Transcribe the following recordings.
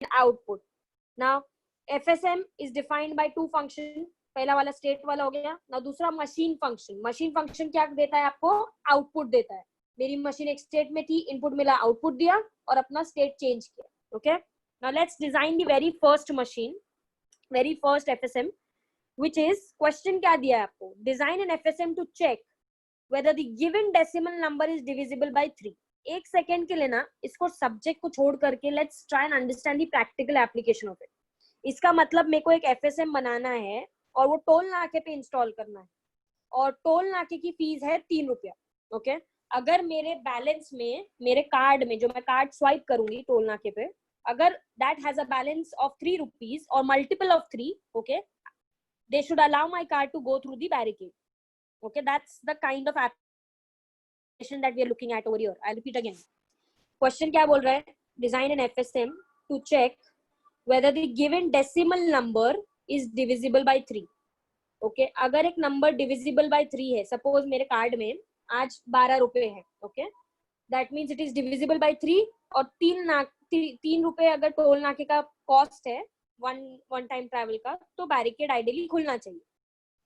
output. Now FSM is defined by two function. पहला वाला state वाला हो गया. ना दूसरा मशीन फंक्शन. मशीन फंक्शन क्या देता है आपको? आउटपुट देता है. मेरी मशीन एक स्टेट में थी, इनपुट मिला, आउटपुट दिया और अपना स्टेट चेंज किया. Okay, now let's design the very first machine, very first FSM, which is question क्या दिया है आपको? Design an FSM to check whether the given decimal number is divisible by 3. एक सेकेंड के लिए ना इसको सब्जेक्ट को छोड़ करके let's try and understand the practical application of it. इसका मतलब मेरे को एक FSM बनाना है और वो टोल नाके पे इंस्टॉल करना है और टोल नाके की फीस है 3 रुपया. ओके, अगर मेरे बैलेंस में, मेरे कार्ड में, जो मैं कार्ड स्वाइप करूंगी टोल नाके पे, अगर that has a balance of 3 rupees और multiple of 3, okay, they should allow my card to go through the barricade. Okay, that's the kind of application that we are looking at over here. I'll repeat again. Question क्या बोल रहा है? Design an FSM to check whether the given decimal number is divisible by 3. Okay, अगर एक number divisible by 3 है, suppose मेरे card में आज 12 रुपए है, okay, that means it is divisible by 3 और 3 रुपए अगर टोल नाके का कॉस्ट है वन टाइम ट्रैवल का, तो बैरिकेड आइडियली खुलना चाहिए.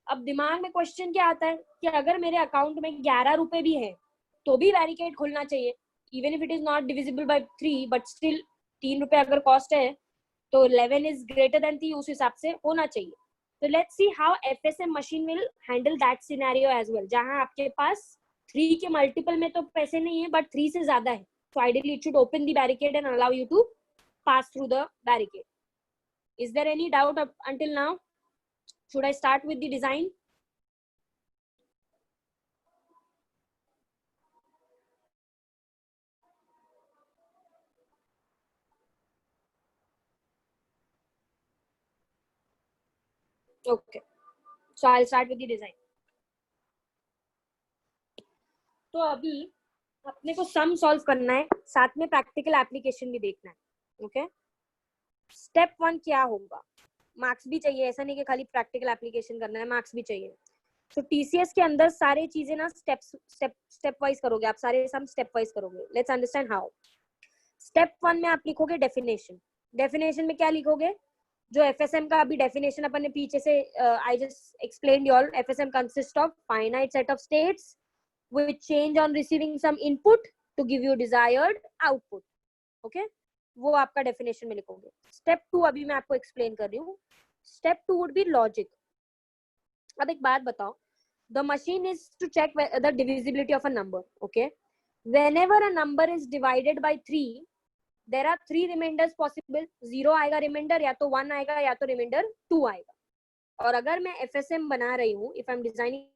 अब दिमाग में क्वेश्चन क्या आता है कि अगर मेरे अकाउंट में 11 रुपए भी है तो भी बैरिकेड खुलना चाहिए, even if it is not divisible by 3, but still 3 रुपए अगर कॉस्ट है तो 11 इज ग्रेटर देन 3, उस हिसाब से होना चाहिए. तो let's see how FSM machine will handle that scenario as well, जहां आपके पास 3 के मल्टीपल में तो पैसे नहीं है बट 3 से ज्यादा है. So ideally it should open the barricade and allow you to pass through the barricade. Is there any doubt up until now? Should I start with the design? Okay, so I'll start with the design. तो अभी अपने को sum solve करना है, साथ में practical application भी देखना है. ओके, स्टेप 1 क्या होगा? मार्क्स भी चाहिए, ऐसा नहीं कि खाली प्रैक्टिकल एप्लीकेशन करना है, मार्क्स भी चाहिए. तो TCS के अंदर सारी चीजें ना स्टेप वाइज करोगे आप, सारे सम स्टेप वाइज करोगे. Let's understand how. स्टेप 1 में आप लिखोगे डेफिनेशन. डेफिनेशन में क्या लिखोगे? जो FSM का अभी डेफिनेशन अपन ने पीछे से I just explained you all. FSM consist of finite set of states which change on receiving some input to give you desired output. Okay, वो आपका डेफिनेशन में लिखोगे. स्टेप 2 अभी मैं आपको एक्सप्लेन कर रही हूँ. Step 2 would be logic. अब एक बात बताओ, the machine is to check the divisibility of a number. Okay, whenever a number is divided by 3, there are 3 remainders possible. 0 आएगा रिमाइंडर, या तो 1 आएगा, या तो रिमाइंडर 2 आएगा. और अगर मैं FSM बना रही हूँ, if I'm designing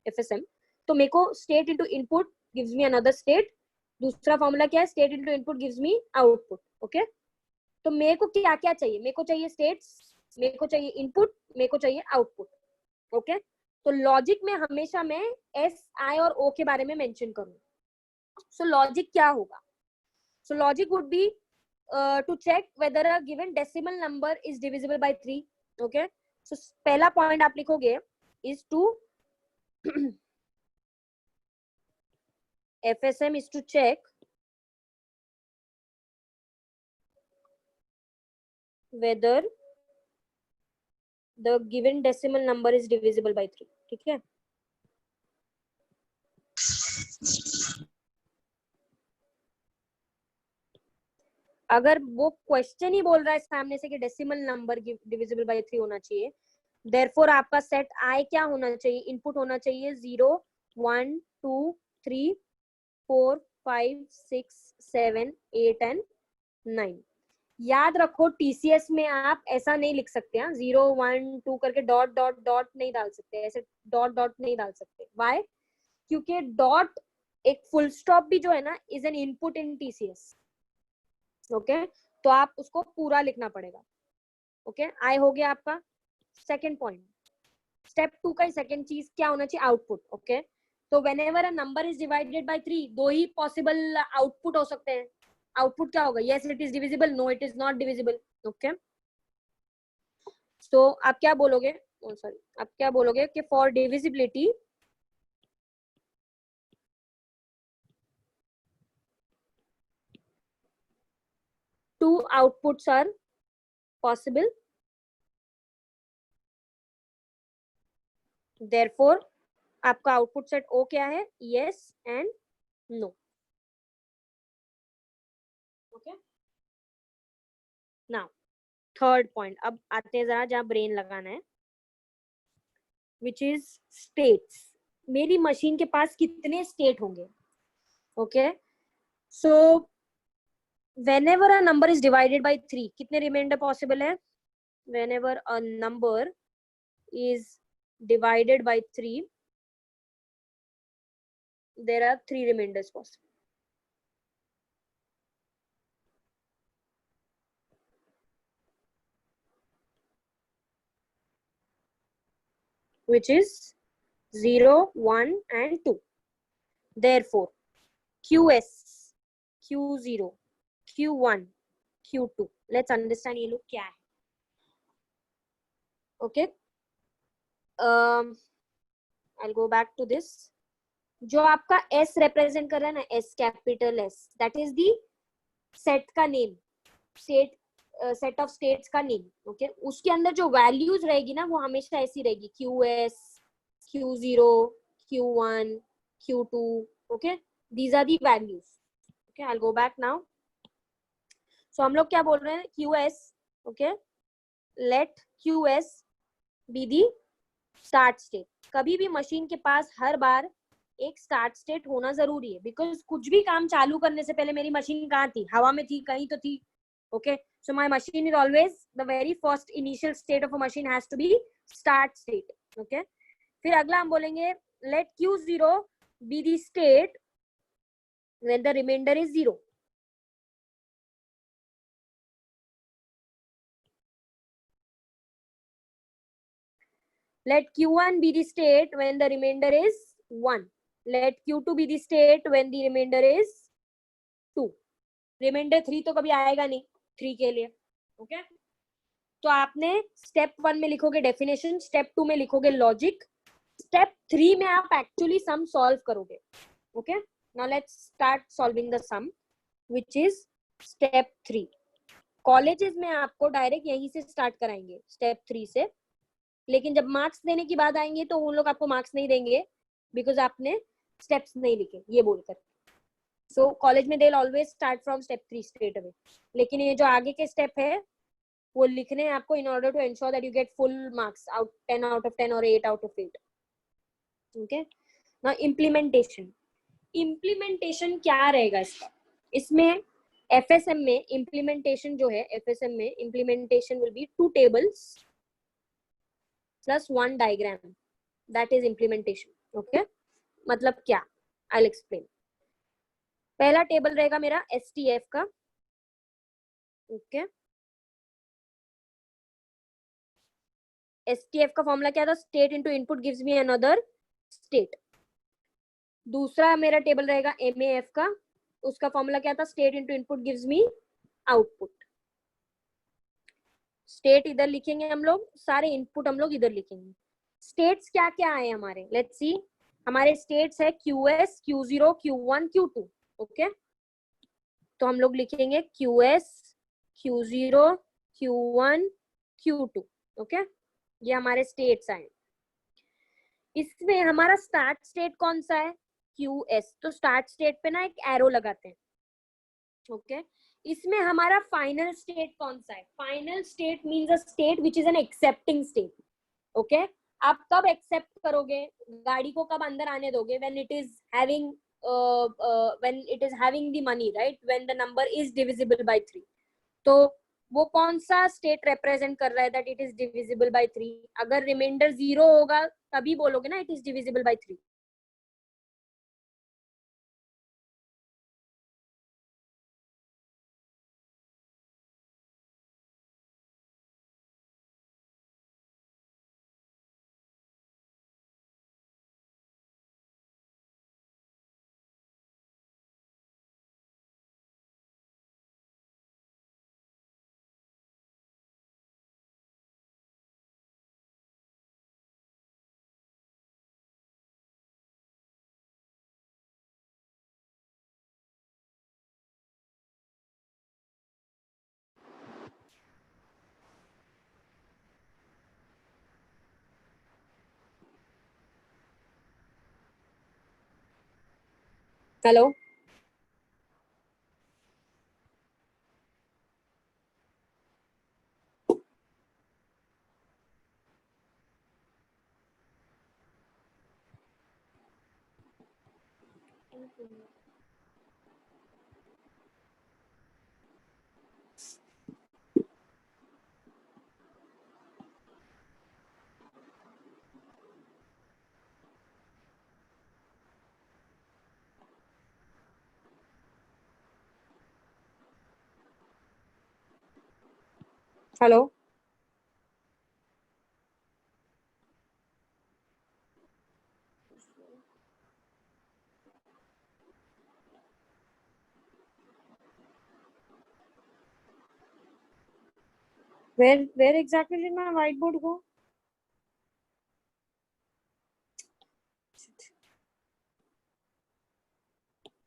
FSM, तो मेरे को state into input gives me another state. दूसरा फॉर्मूला क्या है? State into input gives me output. Okay, तो मेरे को क्या क्या चाहिए? मेरे को चाहिए स्टेट्स, मेरे को चाहिए इनपुट, मेरे को चाहिए आउटपुट. ओके, तो लॉजिक में हमेशा मैं S, I और O के बारे में मेंशन करूंगा. सो लॉजिक क्या होगा? So logic would be to check whether a given decimal number is divisible by 3. Okay, so पहला पॉइंट आप लिखोगे is to FSM is to check whether the given decimal number is divisible by 3. ठीक है, अगर वो question ही बोल रहा है सामने से कि डेसिमल नंबर डिविजिबल बाय 3 होना चाहिए, देयरफॉर आपका सेट I क्या होना चाहिए? इनपुट होना चाहिए 0, 1, 2, 3, 4, 5, 6, 7, 8 एंड 9. याद रखो TCS में आप ऐसा नहीं लिख सकते हैं, 0, 1, 2 करके डॉट डॉट डॉट नहीं डाल सकते, ऐसे डॉट डॉट नहीं डाल सकते. व्हाई? क्योंकि डॉट एक फुल स्टॉप भी जो है ना is an input in TCS. Okay, तो आप उसको पूरा लिखना पड़ेगा. ओके, आई हो गया आपका सेकंड पॉइंट. स्टेप 2 का सेकंड चीज क्या होना चाहिए? आउटपुट. ओके, तो whenever a number is divided by 3, दो ही पॉसिबल आउटपुट हो सकते हैं. आउटपुट क्या होगा? Yes it is divisible, no it is not divisible. Okay, so आप क्या बोलोगे? सॉरी, आप क्या बोलोगे कि for divisibility two outputs are possible. Therefore, आपका आउटपुट सेट O क्या है? Yes and no. Okay. Now, third point. अब आते हैं जरा जहाँ ब्रेन लगाना है, which is states. मेरी मशीन के पास कितने स्टेट होंगे? Okay. So, whenever a number is divided by 3, कितने रिमाइंडर पॉसिबल है? Whenever a number is divided by 3, there are 3 remainders possible. Which is 0, 1 and 2. Therefore, QS, Q0, Q1, Q2. Let's understand ये लोग क्या है. Okay. I'll go back to this. जो आपका S represent कर रहा है ना, S capital S, that is the set का name, set of states का name. Okay. उसके अंदर जो values रहेगी ना, वो हमेशा ऐसी रहेगी, QS, Q0, Q1, Q2. Okay. These are the values. Okay. I'll go back now. So हम लोग क्या बोल रहे हैं? QS. Okay. Let QS be the start state. कभी भी मशीन के पास हर बार एक स्टार्ट स्टेट होना जरूरी है, बिकॉज कुछ भी काम चालू करने से पहले मेरी मशीन कहाँ थी? हवा में थी, कहीं तो थी. Okay, so my machine is always the very first initial state of a machine has to be start state. Okay, फिर अगला हम बोलेंगे let Q0 be the state when the remainder is 0. Let Q1 be the state when the remainder is 1. Let Q2 be the state when the remainder is 2. Remainder 3 तो कभी आएगा नहीं 3 के लिए. ओके, तो आपने स्टेप 1 में लिखोगे डेफिनेशन, स्टेप 2 में लिखोगे लॉजिक, स्टेप 3 में आप एक्चुअली सम सॉल्व करोगे. Okay, now let's start solving the sum which is step 3. Colleges में आपको डायरेक्ट यहीं से स्टार्ट कराएंगे स्टेप 3 से, लेकिन जब मार्क्स देने की बात आएंगे तो उन लोग आपको मार्क्स नहीं देंगे बिकॉज आपने स्टेप्स नहीं लिखे ये बोलकर. सो कॉलेज में they will always start from step 3 straight away, लेकिन ये जो आगे के स्टेप है वो लिखने हैं आपको in order to ensure that you get full marks, 10 out of 10 और 8 out of 8. Okay, now implementation. Implementation क्या रहेगा इसका? इसमें एफएसएम में इम्प्लीमेंटेशन जो है, एफएसएम में implementation will be 2 tables plus 1 diagram. That is implementation. Okay, मतलब क्या? I'll explain. पहला टेबल रहेगा मेरा STF का. Okay, STF का फॉर्मूला क्या था? State into input gives me another state. दूसरा मेरा टेबल रहेगा MAF का, उसका फॉर्मूला क्या था? State into input gives me output. State इधर लिखेंगे हम लोग, सारे इनपुट हम लोग इधर लिखेंगे. स्टेट्स क्या क्या आए हमारे? Let's see. हमारे स्टेट्स है QS, Q0, Q1, Q2. Okay, तो हम लोग लिखेंगे QS, Q0, Q1, Q2. Okay, ये हमारे स्टेट्स आए. इसमें हमारा स्टार्ट स्टेट कौन सा है? QS. तो स्टार्ट स्टेट पे ना एक एरो लगाते हैं. ओके, इसमें हमारा फाइनल स्टेट कौन सा है? Final state means a state which is an accepting state. Okay, आप कब एक्सेप्ट करोगे? गाड़ी को कब अंदर आने दोगे? When it is having when it is having the money, right? When the number is divisible by 3. तो वो कौन सा स्टेट रिप्रेजेंट कर रहा है that it is divisible by 3? अगर रिमाइंडर 0 होगा तभी बोलोगे ना it is divisible by 3. Hello hello where exactly did my whiteboard go?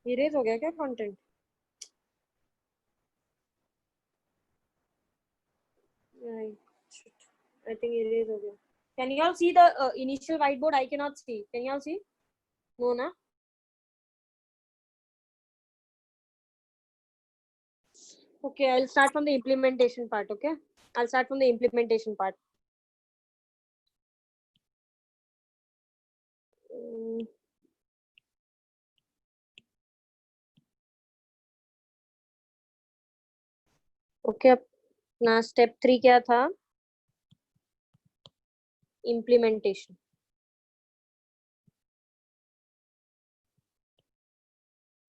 Erase हो गया क्या कंटेंट? I think erase हो गया. Can you all see the initial whiteboard? I cannot see. Can you all see? No, na? Okay, I'll start from the implementation part. Okay, I'll start from the implementation part. Okay, अपना step 3 क्या था? Implementation.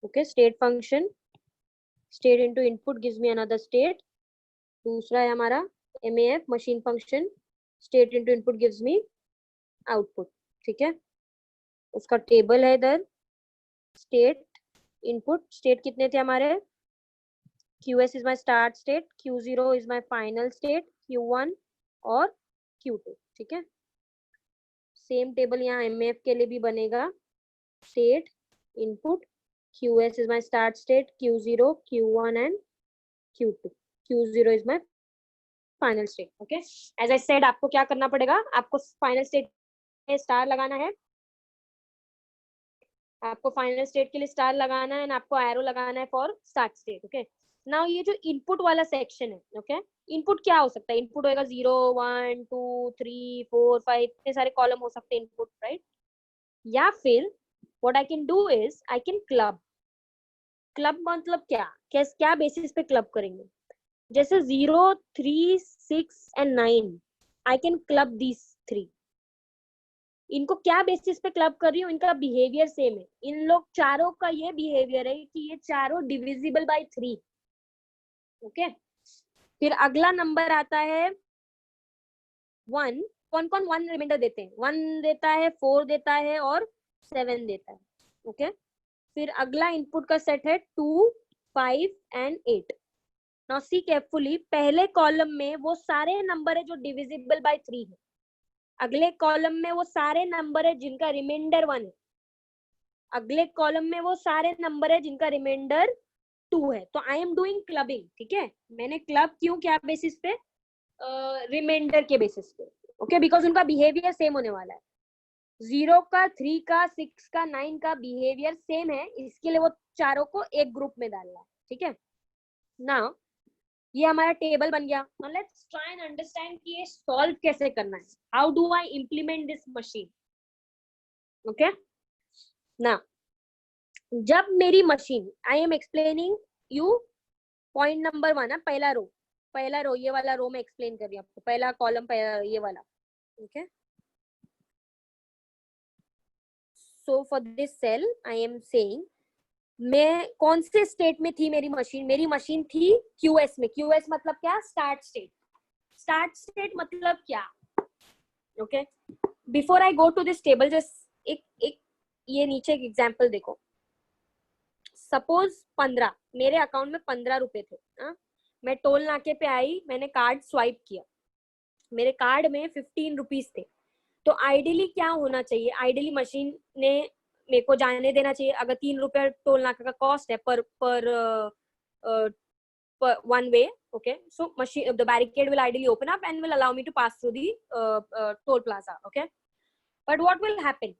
Okay, state function. State into input gives me another state. दूसरा है हमारा MAF machine function. State into input gives me output. ठीक है? उसका table है इधर. State input. State कितने थे हमारे? QS is my start state, Q0 is my final state, Q1 और Q2. ठीक है? सेम टेबल यहाँ MAF के लिए भी बनेगा. State input, QS is my start state, Q0, Q1 and Q2. Q0 is my final state. Okay? As I said, आपको क्या करना पड़ेगा? आपको final state में स्टार लगाना है. आपको फाइनल स्टेट के लिए स्टार लगाना है, आपको एरो लगाना है for start state. Okay, now ये जो इनपुट वाला सेक्शन है, ओके, इनपुट क्या हो सकता है? इनपुट होएगा 0 1 2 3 4 5, इतने सारे कॉलम हो सकते हैं इनपुट, राइट? या फिर what I can do is I can club. Club मतलब क्या बेसिस पे क्लब करेंगे? जैसे 0 3 6 and 9, I can club these 3. इनको क्या बेसिस पे क्लब कर रही हूँ? इनका बिहेवियर सेम है. इन लोग चारों का ये बिहेवियर है कि ये चारों डिविजिबल बाय 3. ओके, फिर अगला नंबर आता है 1. कौन कौन 1 रिमाइंडर देते हैं? 1 देता है, 4 देता है और 7 देता है. ओके, फिर अगला इनपुट का सेट है 2 5 एंड 8. नाउ सी केयरफुली, पहले कॉलम में वो सारे नंबर है जो डिविजिबल बाय 3 है. अगले कॉलम में वो सारे नंबर है जिनका रिमाइंडर 1 है. अगले कॉलम में वो सारे नंबर है जिनका रिमाइंडर 2 है. तो आई एम डूइंग क्लबिंग. ठीक है, मैंने क्लब क्यों? क्या बेसिस पे? रिमाइंडर के बेसिस पे. ओके, बिकॉज उनका बिहेवियर सेम होने वाला है. 0 का, 3 का, 6 का, 9 का बिहेवियर सेम है, इसके लिए वो चारों को एक ग्रुप में डालना है. ठीक है, नाउ ये हमारा टेबल बन गया. Now let's try and understand कि ये सॉल्व कैसे करना है. How do I implement this machine? Okay, now जब मेरी machine, I am explaining you point number 1 है, पहला रो ये वाला रो में एक्सप्लेन कर रही हूँ आपको. पहला कॉलम ये वाला. Okay, so for this cell I am saying, मैं कौन से स्टेट में थी मेरी मशीन? मेरी मशीन थी QS में. QS मतलब क्या? Start state. स्टार्ट स्टेट मतलब क्या? Okay, before I go to this table, just एक ये नीचे एक एग्जांपल देखो. सपोज 15, मेरे अकाउंट में 15 रुपए थे. मैं टोल नाके पे आई, मैंने कार्ड स्वाइप किया, मेरे कार्ड में 15 रुपीज थे. तो आइडियली क्या होना चाहिए? आइडियली मशीन ने मेरे को जाने देना चाहिए. अगर 3 रुपए टोल नाका का कॉस्ट है पर one way, okay, so machine, the barricade will ideally open up and will allow me to pass through the toll plaza. Okay, but what will happen?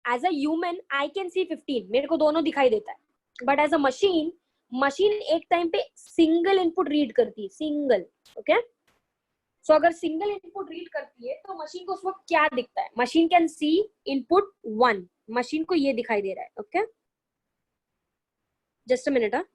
As a human I can see 15, मेरे को दोनों दिखाई देता है, but as a machine, machine एक time पे single input read करती है, सिंगल। ओके, सो अगर सिंगल इनपुट रीड करती है तो मशीन को उस वक्त क्या दिखता है? Machine can see input 1, machine को ये दिखाई दे रहा है। Okay, just a minute.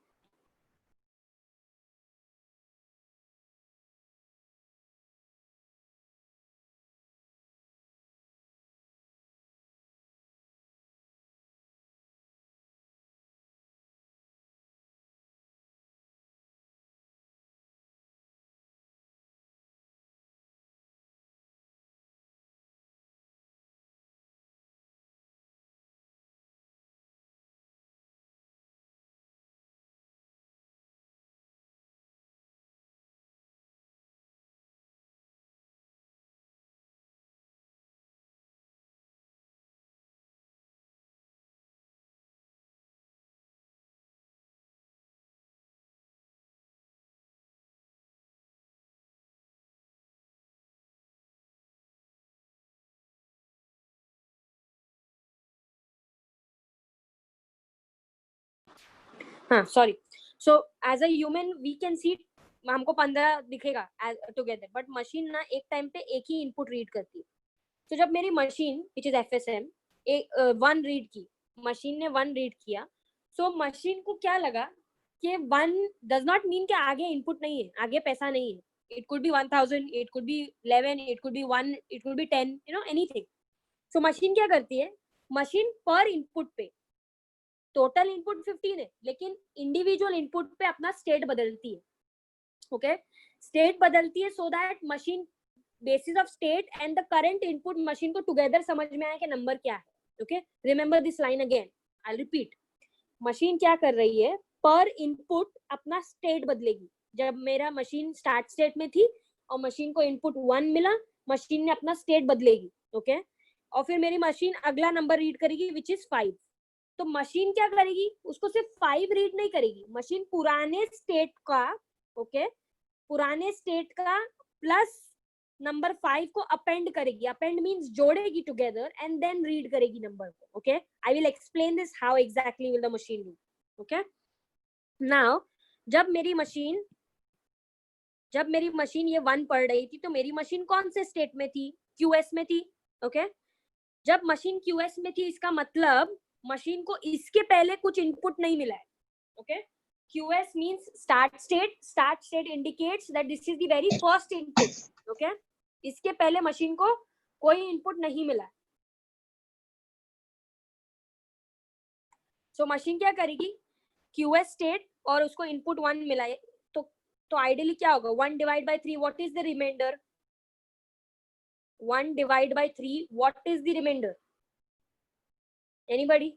हाँ sorry, so as a human we can see, हमको 15 दिखेगा टुगेदर, बट मशीन ना एक टाइम पे एक ही इनपुट रीड करती है। तो जब मेरी machine which is FSM one read की, मशीन ने वन रीड किया, सो मशीन को क्या लगा कि वन डज नॉट मीन कि आगे इनपुट नहीं है, आगे पैसा नहीं है। It could be 1000, it could be 11, it could be 1, it could be 10, you know, anything. So machine क्या करती है, मशीन पर इनपुट पे, टोटल इनपुट 15 है, लेकिन इंडिविजुअल इनपुट पे अपना स्टेट बदलती है। ओके, स्टेट बदलती है so that machine basis of state and the current input machine को टुगेदर समझ में आया कि नंबर क्या है। Okay, remember this line again, I repeat. Machine क्या कर रही है, पर इनपुट अपना स्टेट बदलेगी। जब मेरा मशीन स्टार्ट स्टेट में थी और मशीन को इनपुट 1 मिला, मशीन ने अपना स्टेट बदलेगी। ओके, और फिर मेरी मशीन अगला नंबर रीड करेगी विच इज 5। तो मशीन क्या करेगी, उसको सिर्फ 5 रीड नहीं करेगी, मशीन पुराने स्टेट का, ओके, पुराने स्टेट का प्लस नंबर 5 को अपेंड करेगी। अपेंड मींस जोड़ेगी टुगेदर एंड देन रीड करेगी नंबर को। Okay, I will explain this how exactly will the machine do. Okay, now जब मेरी मशीन ये 1 पढ़ रही थी, तो मेरी मशीन कौन से स्टेट में थी? QS में थी। ओके, जब मशीन QS में थी, इसका मतलब मशीन को इसके पहले कुछ इनपुट नहीं मिला है। Okay, QS means start state. Start state indicates that this is the very first input. Okay, इसके पहले मशीन को कोई इनपुट नहीं मिला। सो मशीन क्या करेगी, QS स्टेट और उसको इनपुट 1 मिला है, तो आइडियली क्या होगा, 1 divide by 3, what is the remainder? 1 divide by 3, what is the remainder? Anybody?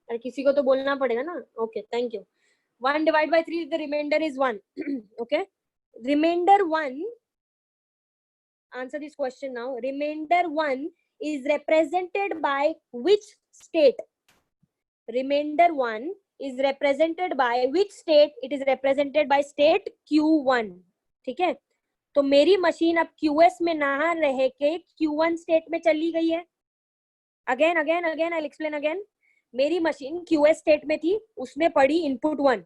अरे किसी को तो बोलना पड़ेगा ना। Okay, thank you. 1 divided by 3, the remainder is 1. Okay, remainder 1, answer this question now. Remainder 1 is represented by which state? Remainder 1 is represented by which state? It is represented by state Q1. ठीक है, तो मेरी machine अब QS में ना रह के Q1 state में चली गई है। Again again again I explain again. मेरी मशीन QS स्टेट में थी, उसने पढ़ी इनपुट 1।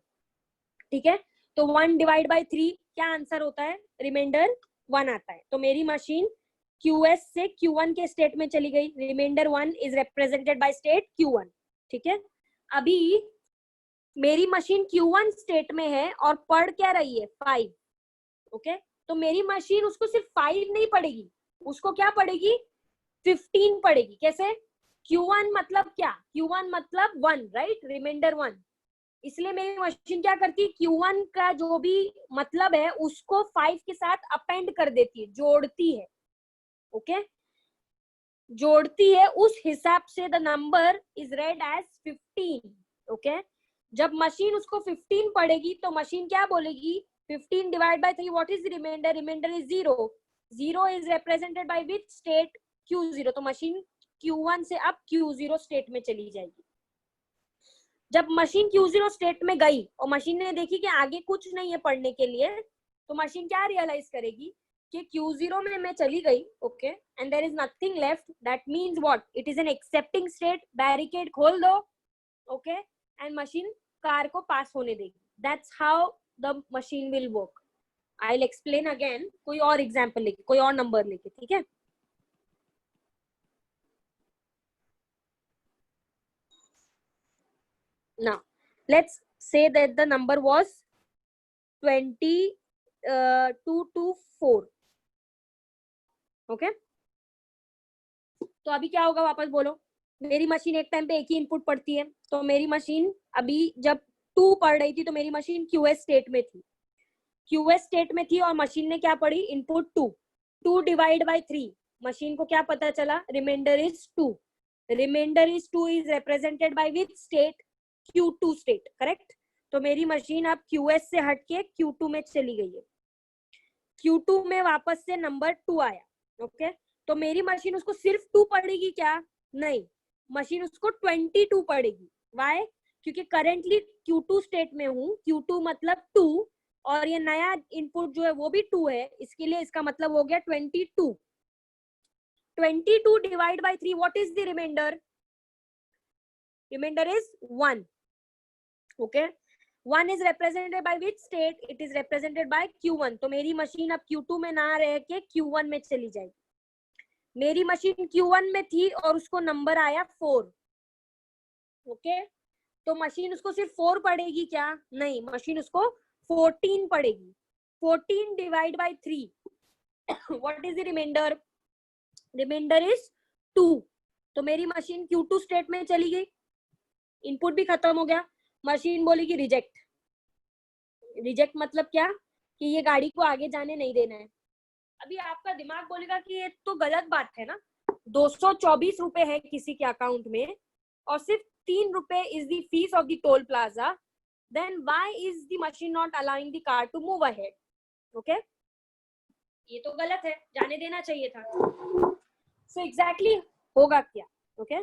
ठीक है, तो 1 डिवाइड बाय 3 क्या आंसर होता है? रिमाइंडर 1 आता है। तो मेरी मशीन QS से Q1 के स्टेट में चली गई। Remainder 1 is represented by state Q1। ठीक है, अभी मेरी मशीन Q1 स्टेट में है और पढ़ क्या रही है? 5। ओके, तो मेरी मशीन उसको सिर्फ 5 नहीं पढ़ेगी, उसको क्या पढ़ेगी? 15 पढ़ेगी। कैसे? Q1 मतलब क्या? Q1 मतलब 1, राइट, रिमाइंडर 1। इसलिए मेरी मशीन क्या करती है, Q1 का जो भी मतलब है उसको 5 के साथ अपेंड कर देती है, जोड़ती है। ओके, जोड़ती है, उस हिसाब से the number is read as 15। Okay, जब मशीन उसको 15 पढ़ेगी तो मशीन क्या बोलेगी? 15 divide by 3, what is remainder? Remainder is 0। 0 is represented by which state? Q0। तो मशीन Q1 से अब Q0 स्टेट में चली जाएगी। जब मशीन Q0 स्टेट में गई और मशीन ने देखी कि आगे कुछ नहीं है पढ़ने के लिए, तो मशीन क्या रियलाइज करेगी कि Q0 में मैं चली गई, okay, and there is nothing left, that means what, it is an accepting state, barricade खोल दो, ओके, एंड मशीन कार को पास होने देगी. That's how the machine will work. I will explain again, कोई और एग्जांपल लेके, कोई और नंबर लेके, ठीक है. Now let's say that the number was 2224. Okay, तो अभी क्या होगा, वापस बोलो. मेरी मशीन एक टाइम पे एक ही इनपुट पढ़ती है, तो मेरी मशीन अभी जब 2 पढ़ रही थी तो मेरी मशीन QS स्टेट में थी. QS स्टेट में थी और मशीन ने क्या पढ़ी, इनपुट 2. 2 डिवाइड बाय 3, मशीन को क्या पता चला, remainder is 2. Remainder is 2 is represented by which state, Q2 state, correct. तो मेरी मशीन अब QS से हटके Q2 में चली गई है. Q2 में वापस से नंबर 2 आया, ओके. तो मेरी मशीन उसको सिर्फ 2 पढ़ेगी क्या, नहीं, मशीन उसको 22 पढ़ेगी. वाई, क्योंकि करेंटली Q2 स्टेट में हूँ, Q2 मतलब 2, और ये नया इनपुट जो है वो भी 2 है, इसके लिए इसका मतलब हो गया 22. 22 divide by 3, what is the remainder, remainder is 1, okay. 1 is represented by which state, it is represented by Q1. तो मेरी मशीन अब Q2 में ना रह के Q1 में चली जाएगी. मेरी मशीन Q1 में थी और उसको नंबर आया 4, ओके. तो मशीन उसको सिर्फ 4 पढ़ेगी क्या, नहीं, मशीन उसको 14 पढ़ेगी. 14 divide by 3, what is the remainder, remainder is 2. तो मेरी मशीन Q2 स्टेट में चली गई, इनपुट भी खत्म हो गया. मशीन बोलेगी रिजेक्ट. रिजेक्ट मतलब क्या, कि ये गाड़ी को आगे जाने नहीं देना है. अभी आपका दिमाग बोलेगा कि ये तो गलत बात है ना, 224 रुपए है किसी के अकाउंट में और सिर्फ 3 रुपए is the fees of the toll plaza, then why is the machine not allowing the car to move ahead, okay. ये तो गलत है, जाने देना चाहिए था. सो एग्जैक्टली होगा क्या, ओके.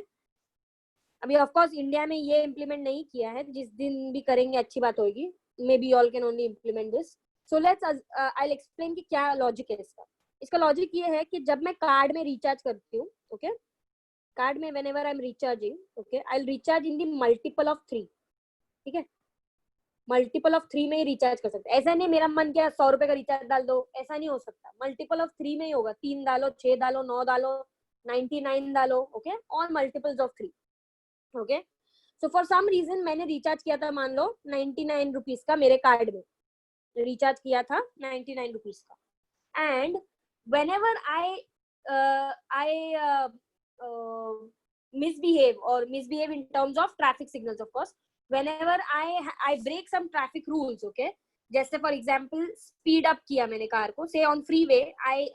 अभी ऑफ कोर्स इंडिया में ये इम्प्लीमेंट नहीं किया है, जिस दिन भी करेंगे अच्छी बात होगी. May be all can only implement this. So let's I will explain कि क्या लॉजिक है इसका. इसका लॉजिक ये है कि जब मैं कार्ड में रिचार्ज करती हूँ, ओके, कार्ड में whenever I am recharging, okay, I'll recharge in the multiple of 3, ठीक है. मल्टीपल ऑफ 3 में ही रिचार्ज कर सकते. ऐसा नहीं मेरा मन किया 100 रुपए का रिचार्ज डाल दो, ऐसा नहीं हो सकता. मल्टीपल ऑफ 3 में ही होगा. 3 डालो, 6 डालो, 9 डालो, 99 डालो, okay, all multiples of 3, okay. So for some reason मैंने रिचार्ज किया था, मान लो 99 रुपीज का, मेरे कार्ड में रिचार्ज किया था 99 रुपीज का. And whenever I misbehave in terms of traffic signals, of course, whenever I break some traffic rules, okay, जैसे फॉर एग्जाम्पल स्पीड अप किया मैंने कार को, से on free way I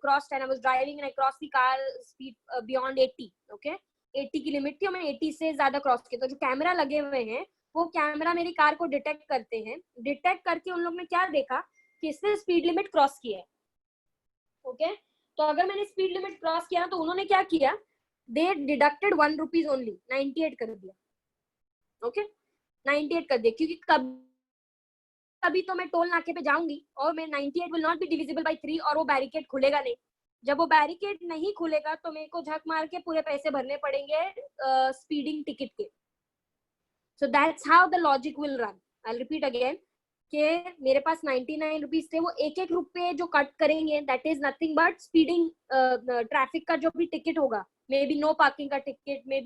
crossed and I was driving and I crossed the car speed beyond 80, okay, 80 की limit थी और मैंने 80 से ज्यादा क्रॉस किया. तो जो कैमरा लगे हुए हैं वो कैमरा मेरी कार को डिटेक्ट करते हैं. डिटेक्ट करके उन लोग ने क्या देखा कि इसने स्पीड लिमिट क्रॉस किया है, ओके. तो अगर मैंने स्पीड लिमिट क्रॉस किया तो उन्होंने क्या किया, दे डिडक्टेड 1 रुपीज ओनली, 98 कर दिया, ओके, 98 कर दिया. क्योंकि कभी तो मैं टोल नाके पे जाऊंगी और मैं 98 will not be divisible by 3 और वो बैरिकेड खुलेगा नहीं. जब वो बैरिकेड नहीं खुलेगा तो मेरे को झक मार के पूरे पैसे भरने पड़ेंगे स्पीडिंग टिकट के. So that's how the logic will run. I will repeat again कि मेरे पास 99 रुपीज थे, वो एक एक रुपए जो कट करेंगे that is nothing but speeding traffic का जो भी टिकट होगा, मे बी नो पार्किंग का टिकट, मे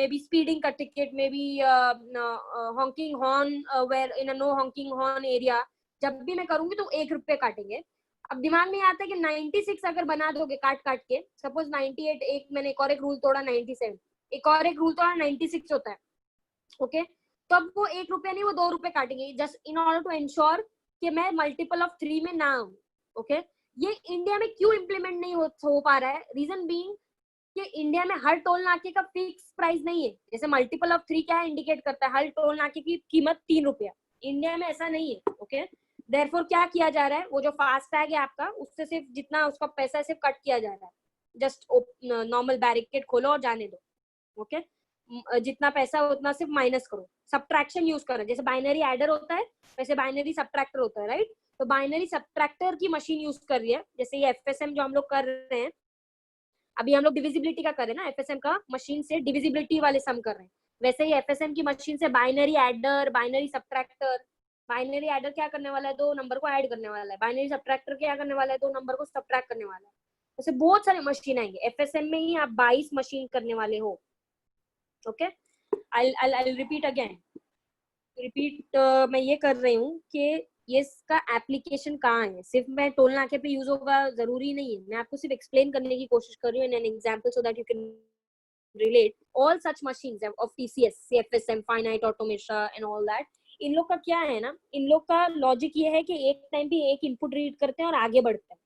बी स्पीडिंग का ticket, may be honking horn where in a no honking horn area, जब भी मैं करूंगी तो 1 रुपए काटेंगे. अब दिमाग में आता है कि 96 अगर बना दोगे काट काट के, सपोज 98, एक मैंने एक और एक रूल तोड़ा 97, एक और एक रूल तोड़ा 96 होता है, ओके. तो अब वो 1 रुपया नहीं, वो 2 रुपए काटेंगे, just in order to ensure कि मैं मल्टीपल ऑफ 3 में ना आऊं, ओके. ये इंडिया में क्यों इम्प्लीमेंट नहीं हो पा रहा है, रीजन बीइंग कि इंडिया में हर टोल नाके का फिक्स प्राइस नहीं है. जैसे मल्टीपल ऑफ 3 क्या इंडिकेट करता है, हर टोल नाके की कीमत 3 रुपया. इंडिया में ऐसा नहीं है, ओके. देयरफॉर क्या किया जा रहा है, वो जो फास्ट टैग है आपका, उससे सिर्फ जितना उसका पैसा सिर्फ कट किया जा रहा है. जस्ट नॉर्मल बैरिकेड खोलो और जाने दो, ओके. जितना पैसा उतना सिर्फ माइनस करो, सब्ट्रैक्शन यूज करो। जैसे बाइनरी एडर होता है वैसे बाइनरी सब्ट्रैक्टर होता है, राइट? तो बाइनरी सब्ट्रैक्टर की मशीन यूज कर रही है। जैसे ये एफएसएम जो हम लोग कर रहे हैं, अभी हम लोग डिविजिबिलिटी का कर रहे हैं ना, एफएसएम का मशीन से डिविजिबिलिटी वाले सम कर रहे हैं, वैसे ही एफएसएम की मशीन से binary adder, binary subtractor. Binary adder क्या करने वाला है, दो नंबर को ऐड करने वाला है। बाइनरी सब्ट्रैक्टर क्या करने वाला है, दो नंबर को सब्ट्रैक्ट करने वाला है। ऐसे बहुत सारे मशीन आएंगे एफएसएम में ही, आप 22 मशीन करने वाले हो। Okay, I'll repeat again. Repeat मैं ये कर रही हूँ कि ये इसका एप्लीकेशन कहाँ है। सिर्फ मैं टोल नाके पे यूज होगा जरूरी नहीं है, मैं आपको सिर्फ एक्सप्लेन करने की कोशिश कर रही हूँ in an example so that you can relate all such machines of TCS, CFSM, finite automation and all that. इन लोग का क्या है ना, इन लोग का लॉजिक ये है कि एक टाइम पे एक इनपुट रीड करते हैं और आगे बढ़ते हैं।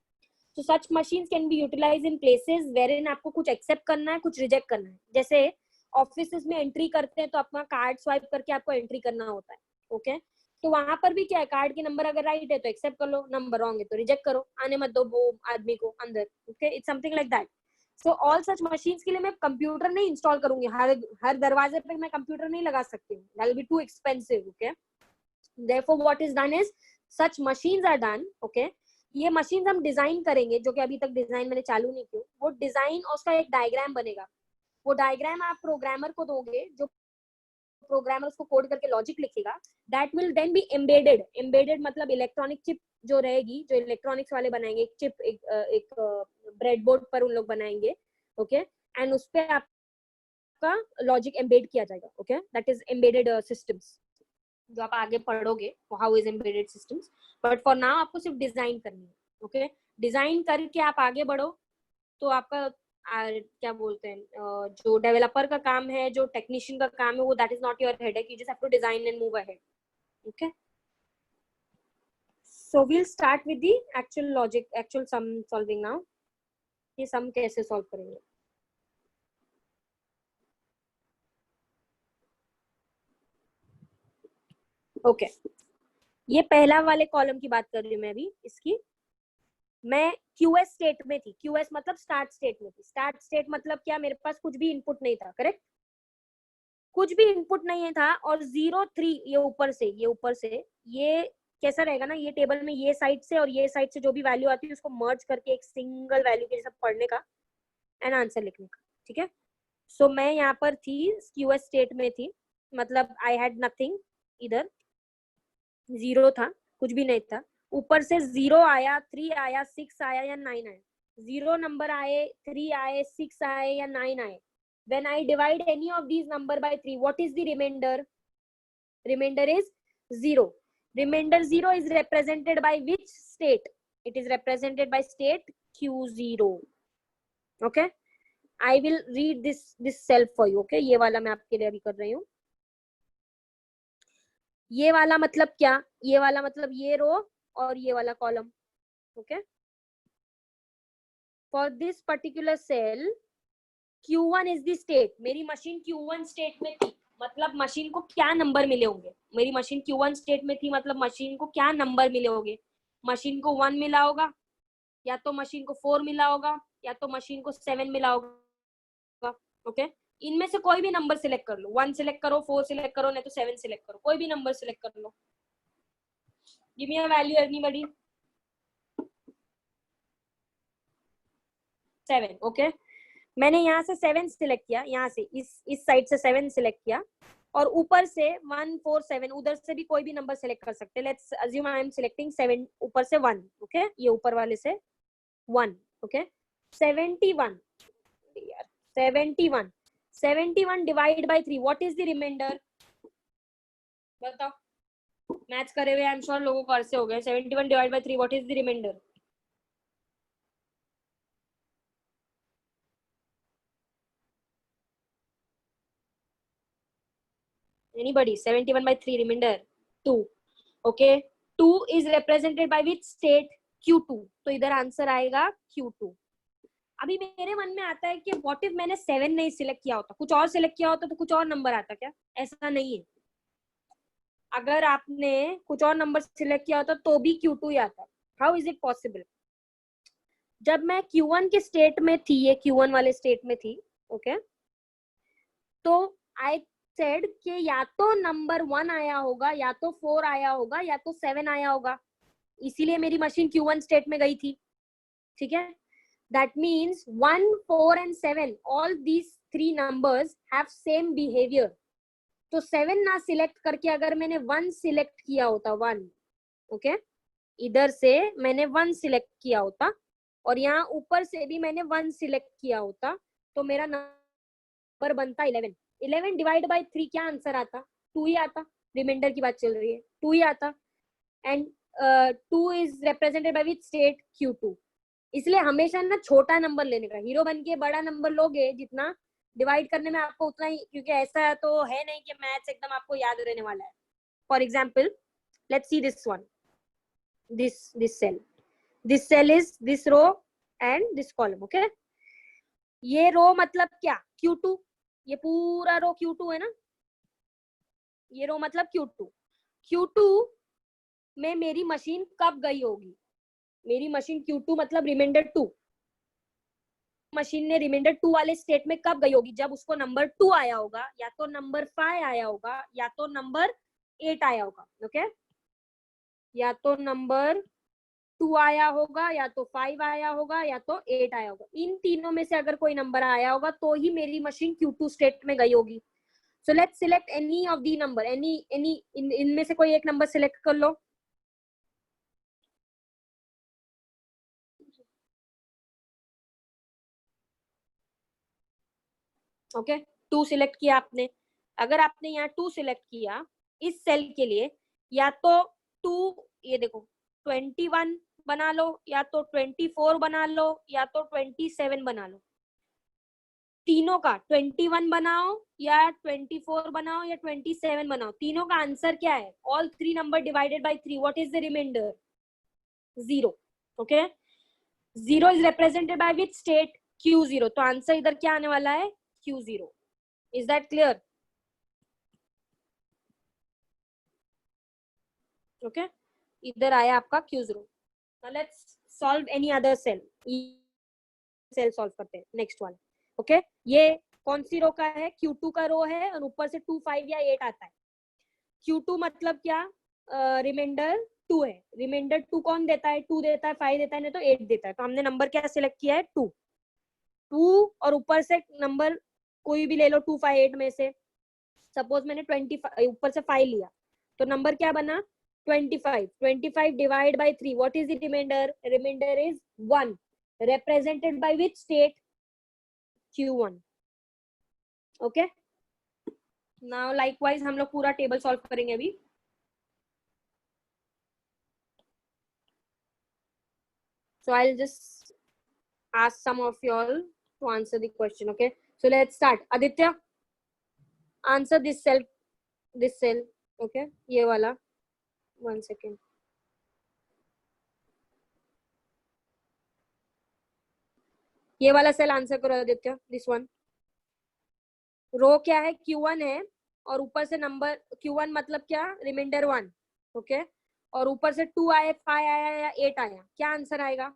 तो such machines can be utilize in places wherein आपको कुछ एक्सेप्ट करना है, कुछ रिजेक्ट करना है। जैसे ऑफिस में एंट्री करते हैं तो अपना कार्ड स्वाइप करके आपको एंट्री करना होता है। ओके, तो वहां पर भी क्या है, कार्ड के नंबर अगर राइट है तो एक्सेप्ट कर लो, नंबर रॉन्ग है तो रिजेक्ट करो, आने मत दो वो आदमी को अंदर। Okay, it's something like that. So all such machines के लिए मैं कंप्यूटर नहीं इंस्टॉल करूंगी, हर दरवाजे पे मैं कंप्यूटर नहीं लगा सकती हूँ, that will be too expensive. Okay, therefore what is done is such machines are done. Okay, ये मशीन्स हम डिजाइन करेंगे, जो कि अभी तक डिजाइन मैंने चालू नहीं की, वो डिजाइन और उसका एक डायग्राम बनेगा। वो डायग्राम आप प्रोग्रामर को दोगे, जो प्रोग्रामर उसको कोड करके लॉजिक लिखेगा, that will then be embedded. Embedded मतलब इलेक्ट्रॉनिक चिप जो रहेगी, जो इलेक्ट्रॉनिक्स वाले बनाएंगे, एक चिप, एक ब्रेडबोर्ड पर उन लोग बनाएंगे। ओके, एंड उस पे आपका लॉजिक एम्बेड किया जाएगा। Okay, that is embedded systems, जो आप आगे पढ़ोगे how is embedded systems, but for now आपको सिर्फ डिजाइन करनी है। ओके, डिजाइन करके आप आगे बढ़ो तो आपका क्या बोलते हैं, जो डेवलपर का काम है, जो टेक्नीशियन का काम है, वो that is not your headache, you just have to design and move ahead. Okay, so we'll start with the actual logic, actual sum solving now. ये सम कैसे सॉल्व करेंगे। ओके, ये पहला वाले कॉलम की बात कर रही हूँ मैं अभी। इसकी मैं क्यूएस स्टेट में थी, क्यूएस मतलब स्टार्ट स्टेट में थी। स्टार्ट स्टेट मतलब क्या, मेरे पास कुछ भी इनपुट नहीं था, करेक्ट, कुछ भी इनपुट नहीं था, और 0 3 ये ऊपर से, ये ऊपर से, ये कैसा रहेगा ना, ये टेबल में ये साइड से और ये साइड से जो भी वैल्यू आती है उसको मर्ज करके एक सिंगल वैल्यू के जैसा पढ़ने का एंड आंसर लिखने का। ठीक है, सो मैं यहाँ पर थी, क्यूएस स्टेट में थी, मतलब आई हैड नथिंग, इधर 0 था, कुछ भी नहीं था। ऊपर से 0 आया, 3 आया, 6 आया या 9 आया, 0 नंबर आए, 3 आए, 6 आए या 9 आए। When I divide any of these number by 3, what is the remainder? Remainder is 0. Remainder 0 is represented by which state? It is represented by state Q0. Okay, I will read this cell for you. Okay, ये वाला मैं आपके लिए अभी कर रही हूँ। ये वाला मतलब क्या, ये वाला मतलब ये रो और ये वाला column. Okay, for this particular cell Q1 is the state. मेरी मशीन Q1 स्टेट में थी, मतलब मशीन को क्या नंबर मिले होंगे। मेरी मशीन Q1 स्टेट में थी, मतलब मशीन को क्या नंबर मिले होंगे। मशीन को 1 मिला होगा, या तो मशीन को 4 मिला होगा, या तो मशीन को 7 मिला होगा। ओके, इनमें से कोई भी नंबर सिलेक्ट कर लो, 1 सिलेक्ट करो, 4 सिलेक्ट करो, नहीं तो 7 सिलेक्ट करो, कोई भी नंबर सिलेक्ट कर लो। Give me a value anybody. 7। Okay, मैंने यहाँ से 7 सिलेक्ट किया, यहाँ से इस साइड से 7 सिलेक्ट किया, और ऊपर से 1 4 7, उधर से भी कोई भी नंबर सिलेक्ट कर सकते हैं। Let's assume I am selecting 7, ऊपर से 1। ओके, ये ऊपर वाले से 1। ओके, 71 यार, 71 divide by 3, what is the remainder. बताओ, मैथ्स करे हुए आई एम श्योर लोगों को ऐसे हो गए। 71 divide by 3, what is the remainder. Anybody? 71 by 3, remainder 2. Okay, 2 is represented by which state? Q2. तो इधर आंसर आएगा Q2। अभी मेरे मन में आता है कि व्हाट इफ मैंने 7 नहीं सिलेक्ट किया होता, कुछ और सिलेक्ट किया होता तो कुछ और नंबर आता क्या। ऐसा नहीं है, अगर आपने कुछ और नंबर सिलेक्ट किया होता तो भी Q2 ही आता। How is it possible. जब मैं Q1 के स्टेट में थी, ये Q1 वाले स्टेट में थी, ओके, तो आई सेड कि या तो नंबर 1 आया होगा, या तो 4 आया होगा, या तो 7 आया होगा, इसीलिए मेरी मशीन Q1 स्टेट में गई थी. ठीक है, that means 1, 4 and 7 all these three numbers have same behavior. तो 7 ना सिलेक्ट करके अगर मैंने 1 सिलेक्ट किया होता, 1, ओके, इधर से मैंने 1 सिलेक्ट किया होता और यहाँ ऊपर से भी मैंने 1 सिलेक्ट किया होता, तो मेरा नंबर बनता 11. 11 डिवाइड बाय 3 क्या आंसर आता? 2 ही आता. रिमाइंडर की बात चल रही है, 2 ही आता. And 2 is represented by which state? Q2. इसलिए हमेशा ना छोटा नंबर लेने का. हीरो बन के बड़ा नंबर लोगे जितना, डिवाइड करने में आपको उतना ही, क्योंकि ऐसा तो है नहीं कि मैथ्स एकदम आपको याद रहने वाला है. For example, let's see this one, this cell is this row and this column. Okay, ये रो मतलब क्या? Q2. ये पूरा रो Q2 है ना, ये रो मतलब Q2. Q2 में मेरी मशीन कब गई होगी? मेरी मशीन Q2 मतलब रिमाइंडर 2. मशीन ने रिमाइंडर 2 वाले स्टेट में कब गई होगी? जब उसको नंबर 2 आया होगा, या तो नंबर 5 आया होगा, या तो नंबर 8 आया होगा. ओके, या तो नंबर 2 आया होगा, या तो 5 आया होगा, या तो 8 आया होगा. इन तीनों में से अगर कोई नंबर आया होगा तो ही मेरी मशीन Q2 स्टेट में गई होगी. So let's select any of the number, any इनमें से कोई एक नंबर सिलेक्ट कर लो. ओके, 2 सिलेक्ट किया आपने. अगर आपने यहाँ 2 सिलेक्ट किया इस सेल के लिए, या तो 2, ये देखो 21 बना लो, या तो 24 बना लो, या तो 27 बना लो. तीनों का 21 बनाओ, या 24 बनाओ, या 27 बनाओ, तीनों का आंसर क्या है? All 3 number divided by 3. What is the remainder? 0. Okay, 0 is represented by which state? Q0. तो आंसर इधर क्या आने वाला है? Q0. Is that clear? Okay, इधर आया आपका Q0. Now let's solve any other cell. Cell solve करते हैं, नेक्स्ट वन. ओके, ये कौन सी रो का है? Q2 का रो है और ऊपर से 2, 5 या 8 आता है. Q2 मतलब क्या? रिमाइंडर 2 है. रिमाइंडर 2 कौन देता है? 2 देता है, 5 देता है, नहीं तो 8 देता है. तो हमने नंबर क्या सिलेक्ट किया है? 2. 2 और ऊपर से नंबर कोई भी ले लो 2, 5, 8 में से. सपोज मैंने 20 ऊपर से 5 लिया, तो नंबर क्या बना? 25. 25 divide by 3. What is the remainder? Remainder is 1, represented by which state? Q1. Okay, now likewise हम लोग पूरा टेबल सॉल्व करेंगे अभी. So I'll just ask some of y'all to answer the question. Okay, so let's start. Aditya, answer this cell. Okay, ये वाला. 1 second. ये वाला cell answer करो आदित्य. This one. रो क्या है? Q1 है और ऊपर से नंबर Q1 मतलब क्या? रिमाइंडर 1. ओके, और ऊपर से 2 आया, 5 आया या 8 आया, क्या आंसर आएगा?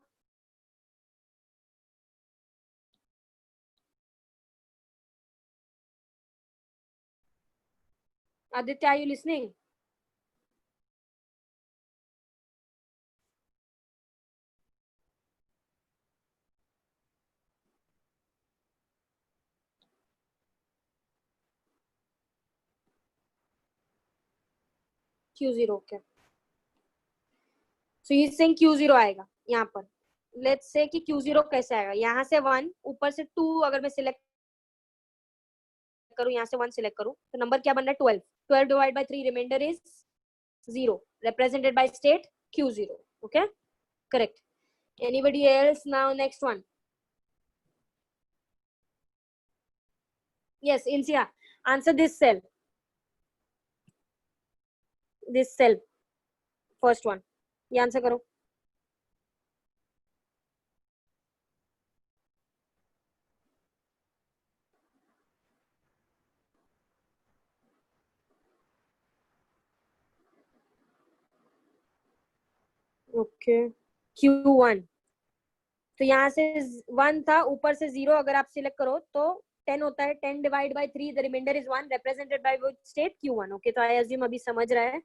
Aditya, are you listening? Q0. Okay, so ये सेइंग Q0 आएगा यहाँ पर. लेट्स से कि Q0 कैसे आएगा? यहाँ से 1, ऊपर से 2 अगर मैं सिलेक्ट करूँ, यहाँ से 1 सिलेक्ट करूँ, तो नंबर क्या बन रहा है? 12. 12 divide by 3, remainder is 0, represented by state Q0. Okay, correct. Anybody else? Now next one. Yes, Insia, answer this cell. This cell, first one. ये आंसर करो. Okay, Q1. तो यहाँ से 1 था, ऊपर से 0 अगर आप सिलेक्ट करो तो 10 होता है, 10 divide by 3 the remainder is 1 represented by which state Q1. Okay, तो आई अज्यूम अभी समझ रहा है.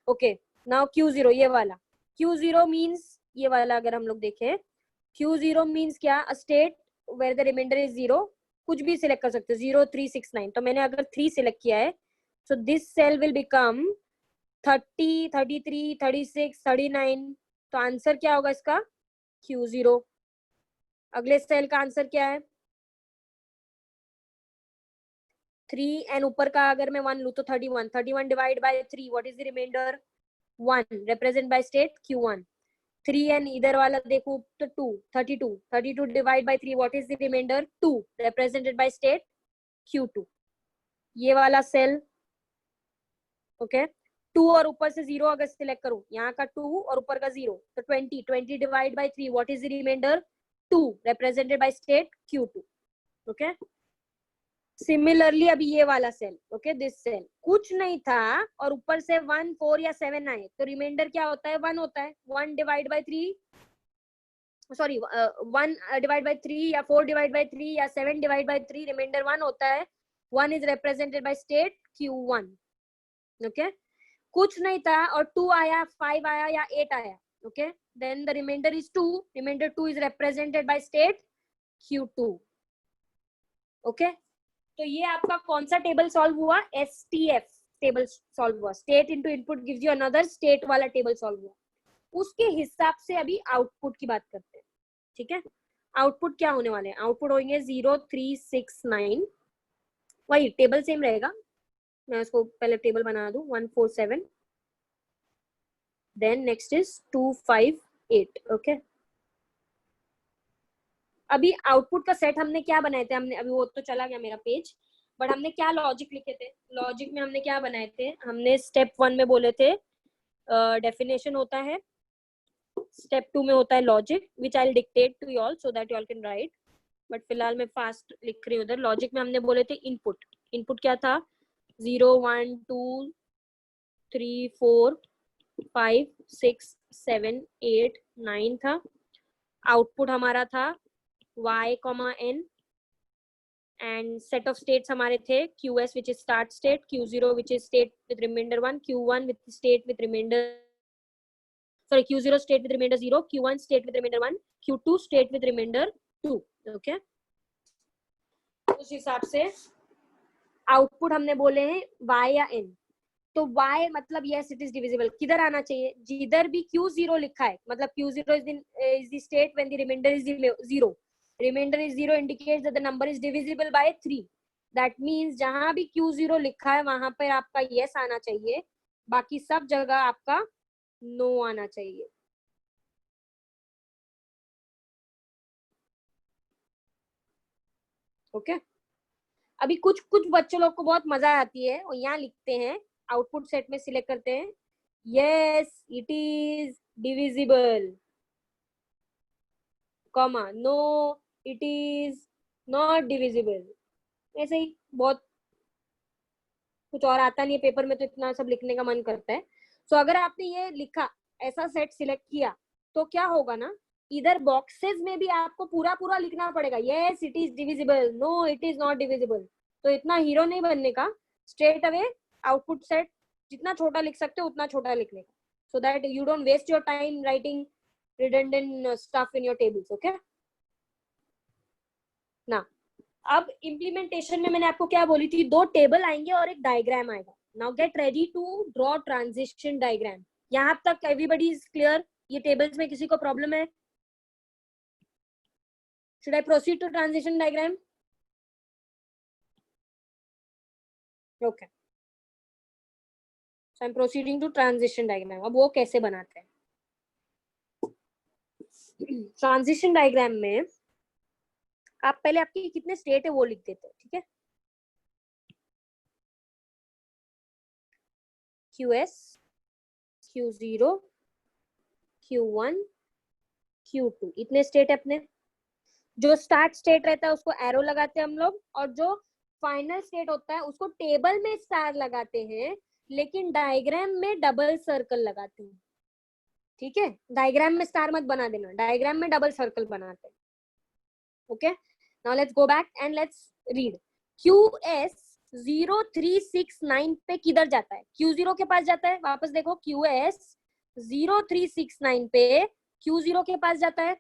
ओके, नाउ Q0 ये वाला. Q0 मींस ये वाला अगर हम लोग देखें, Q0 मींस क्या, a state where the remainder is 0. कुछ भी सिलेक्ट कर सकते हो, 0 3 6 9. तो मैंने अगर 3 सिलेक्ट किया है, so this cell will become 30 33 36 39. तो आंसर क्या होगा इसका, Q0. अगले सेल का आंसर क्या है, 3 एंड ऊपर का अगर मैं 1 लूं तो 31. 31 divide by 3 what is the remainder, 1 represent by state Q1. 3 and इधर वाला देखो तो 2. 32. 32 divide by 3 what is the remainder, 2 represented by state Q2. ये वाला सेल. ओके, 2 और ऊपर से 0 अगर सिलेक्ट करूं, यहाँ का 2 और ऊपर का 0, तो 20. 20 divide by 3 what is the remainder, 2 represented by state Q2. Okay, similarly अभी ये वाला सेल. ओके, दिस सेल कुछ नहीं था और ऊपर से 1 4 या 7 आए, तो रिमाइंडर क्या होता है, 1 होता है. 1 divide by 3, sorry 1 divide by 3 या 4 डिवाइड बाय 3 या 7 डिवाइड बाय 3, रिमाइंडर 1 होता है. 1 is represented by state Q1. Okay, कुछ नहीं था और 2 आया, 5 आया या 8 आया. Okay, then the remainder is 2. Remainder 2 is represented by state Q2. Okay, तो ये आपका कौन सा टेबल सॉल्व हुआ, STF टेबल सॉल्व हुआ. State into input gives you another state वाला टेबल सॉल्व हुआ. उसके हिसाब से अभी आउटपुट की बात करते हैं. ठीक है, आउटपुट क्या होने वाले हैं, आउटपुट होंगे 0 3 6 9. वही टेबल सेम रहेगा, मैं उसको पहले टेबल बना दूं. 1 4 7, देन नेक्स्ट इज 2 5 8. ओके, अभी आउटपुट का सेट हमने क्या बनाए थे, हमने अभी वो तो चला गया मेरा पेज, बट हमने क्या लॉजिक लिखे थे. लॉजिक में हमने क्या बनाए थे, हमने स्टेप 1 में बोले थे डेफिनेशन होता है, स्टेप 2 में होता है logic which I will dictate to you all so that you all can write, but फिलहाल मैं फास्ट लिख रही हूँ उधर. लॉजिक में हमने बोले थे इनपुट. इनपुट क्या था, 0 1 2 3 4 5 6 7 8 9 था. आउटपुट हमारा था y, n and set of states हमारे थे QS which is start state, Q0 which is state with remainder 1, Q1 with state with remainder, sorry, Q0 state with remainder 0, Q1 state with remainder 1, Q2 state with remainder 2. okay, उस हिसाब से output हमने बोले हैं y या n. तो y मतलब yes it is divisible, किधर आना चाहिए, जिधर भी Q0 लिखा है मतलब Q0 is the state when the remainder is 0. Remainder is 0 indicates that the number is divisible by 3. That means जहां भी Q0 लिखा है वहां पर आपका yes आना चाहिए, बाकी सब जगह आपका no आना चाहिए. ओके, अभी कुछ कुछ बच्चों लोग को बहुत मजा आती है और यहाँ लिखते हैं, आउटपुट सेट में सिलेक्ट करते हैं yes it is divisible, comma no it is not divisible. ऐसे ही बहुत कुछ और आता नहीं है पेपर में, तो इतना सब लिखने का मन करता है. सो अगर आपने ये लिखा, ऐसा सेट सिलेक्ट किया, तो क्या होगा ना, इधर बॉक्सेस में भी आपको पूरा पूरा लिखना पड़ेगा yes it is divisible, no it is not divisible. तो इतना हीरो नहीं बनने का, स्ट्रेट अवे आउटपुट सेट जितना छोटा लिख सकते हो उतना छोटा लिखने का, so that you don't waste your time writing redundant stuff in your tables. okay, ना अब इम्प्लीमेंटेशन में मैंने आपको क्या बोली थी, 2 टेबल आएंगे और एक डायग्राम आएगा. Now get ready to draw transition diagram. यहाँ तक एवरीबॉडी इज क्लियर, ये टेबल्स में किसी को प्रॉब्लम है, should I proceed to transition diagram. Okay, so I am proceeding to transition diagram. अब वो कैसे बनाते हैं, ट्रांजिशन डायग्राम में आप पहले आपकी कितने स्टेट है वो लिख देते हैं. ठीक है, QS, Q0, Q1, Q2 इतने स्टेट है अपने. जो स्टार्ट स्टेट रहता है उसको एरो लगाते हैं हम लोग, और जो फाइनल स्टेट होता है उसको टेबल में स्टार लगाते हैं, लेकिन डायग्राम में डबल सर्कल लगाते हैं. ठीक है, डायग्राम में स्टार मत बना देना, डायग्राम में डबल सर्कल बनाते हैं. Okay, now let's go back and let's read. QS 0369 पे किधर जाता है? Q0 के पास जाता है। वापस देखो, QS 0369 पे Q0 के पास जाता है।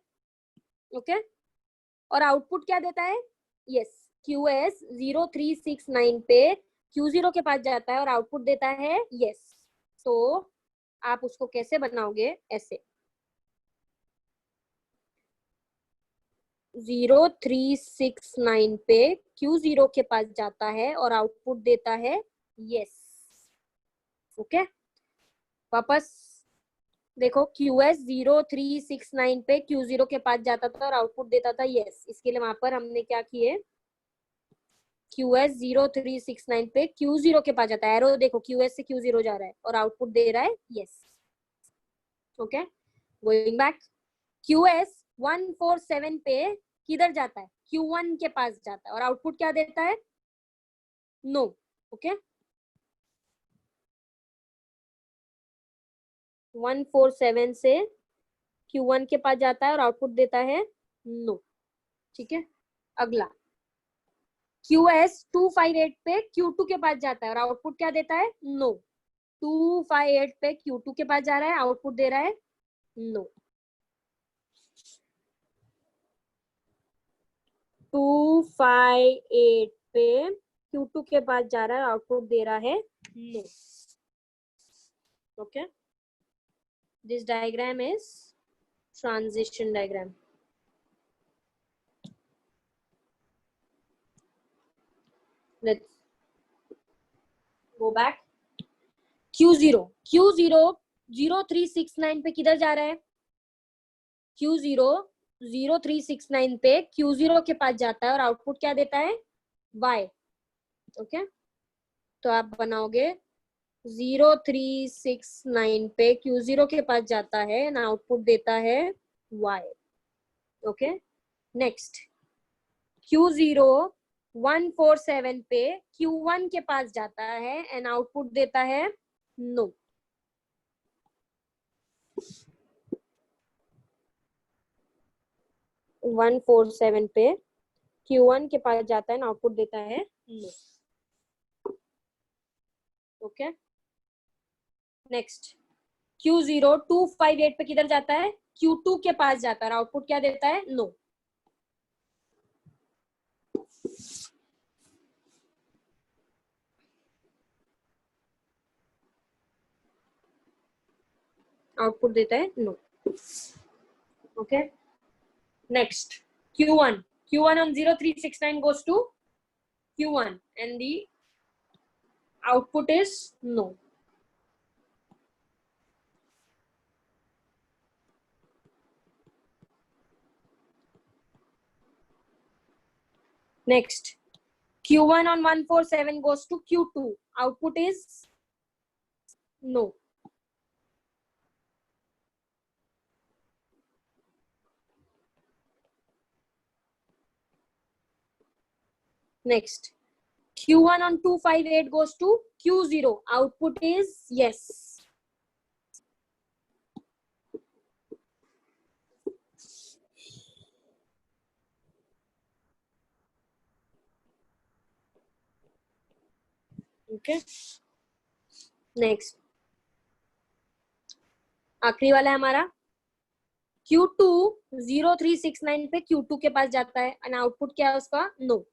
ओके, और आउटपुट क्या देता है? यस, QS 0369 पे Q0 के पास जाता है और आउटपुट देता है यस। तो आप उसको कैसे बनाओगे? ऐसे 0369 पे Q0 के पास जाता है और आउटपुट देता है यस। ओके, वापस देखो, QS 0369 पे Q0 के पास जाता था और आउटपुट देता था यस। इसके लिए वहां पर हमने क्या किए? QS 0369 पे Q0 के पास जाता है, एरो देखो, QS से Q0 जा रहा है और आउटपुट दे रहा है yes. Okay, going back, QS 147 पे किधर जाता है? Q1 के पास जाता है और आउटपुट क्या देता है? नो। ओके, 147 से Q1 के पास जाता है और आउटपुट देता है नो। ठीक है, अगला QS 258 पे Q2 के पास जाता है और आउटपुट क्या देता है? नो। 258 पे Q2 के पास जा रहा है, आउटपुट दे रहा है नो। 258 पे Q2 के पास जा रहा है, आउटपुट दे रहा है no. Okay, this diagram is transition diagram. Let's go back. Q0 0369 पे किधर जा रहा है? Q0 0369 पे Q0 के पास जाता है और आउटपुट क्या देता है? Y। ओके, तो आप बनाओगे 0369 पे Q0 के पास जाता है एंड आउटपुट देता है Y। ओके, नेक्स्ट Q0 147 पे Q1 के पास जाता है एंड आउटपुट देता है नो। No. 147 पे Q1 के पास जाता है एंड आउटपुट देता है नो। ओके, नेक्स्ट Q0 258 पे किधर जाता है? Q2 के पास जाता है और आउटपुट क्या देता है? नो। आउटपुट देता है no. Okay, next Q1 on 0369 goes to Q1 and the output is no. Next Q1 on 147 goes to Q2, output is no. Next Q1 on 258 goes to Q0, output is yes. Okay, next आखिरी वाला है हमारा Q2 0369 पे Q2 के पास जाता है and output क्या है उसका? नो।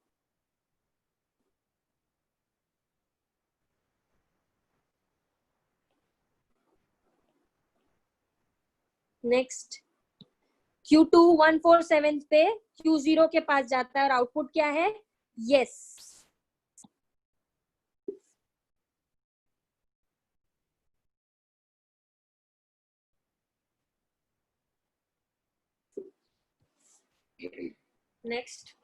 नेक्स्ट Q2 147 पे Q0 के पास जाता है और आउटपुट क्या है? Yes. Next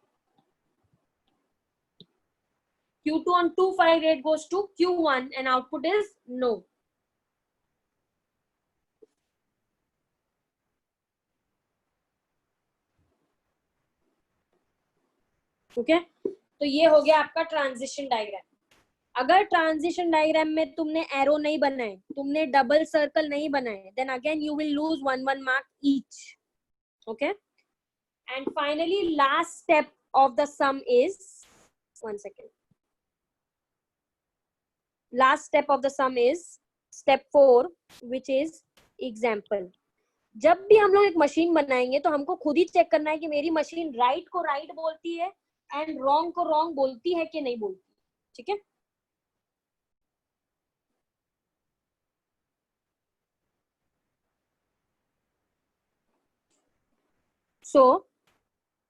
Q2 on 258 goes to Q1 and output is no. Okay, तो ये हो गया आपका ट्रांजिशन डायग्राम। अगर ट्रांजिशन डायग्राम में तुमने एरो नहीं बनाए, तुमने डबल सर्कल नहीं बनाए, then again you will lose 1 mark each. Okay, and finally last step of the sum is, 1 second. Last step of the sum is step 4, which is example. जब भी हम लोग एक मशीन बनाएंगे तो हमको खुद ही चेक करना है कि मेरी मशीन राइट को राइट बोलती है एंड रॉन्ग को रॉन्ग बोलती है कि नहीं बोलती. ठीक है. सो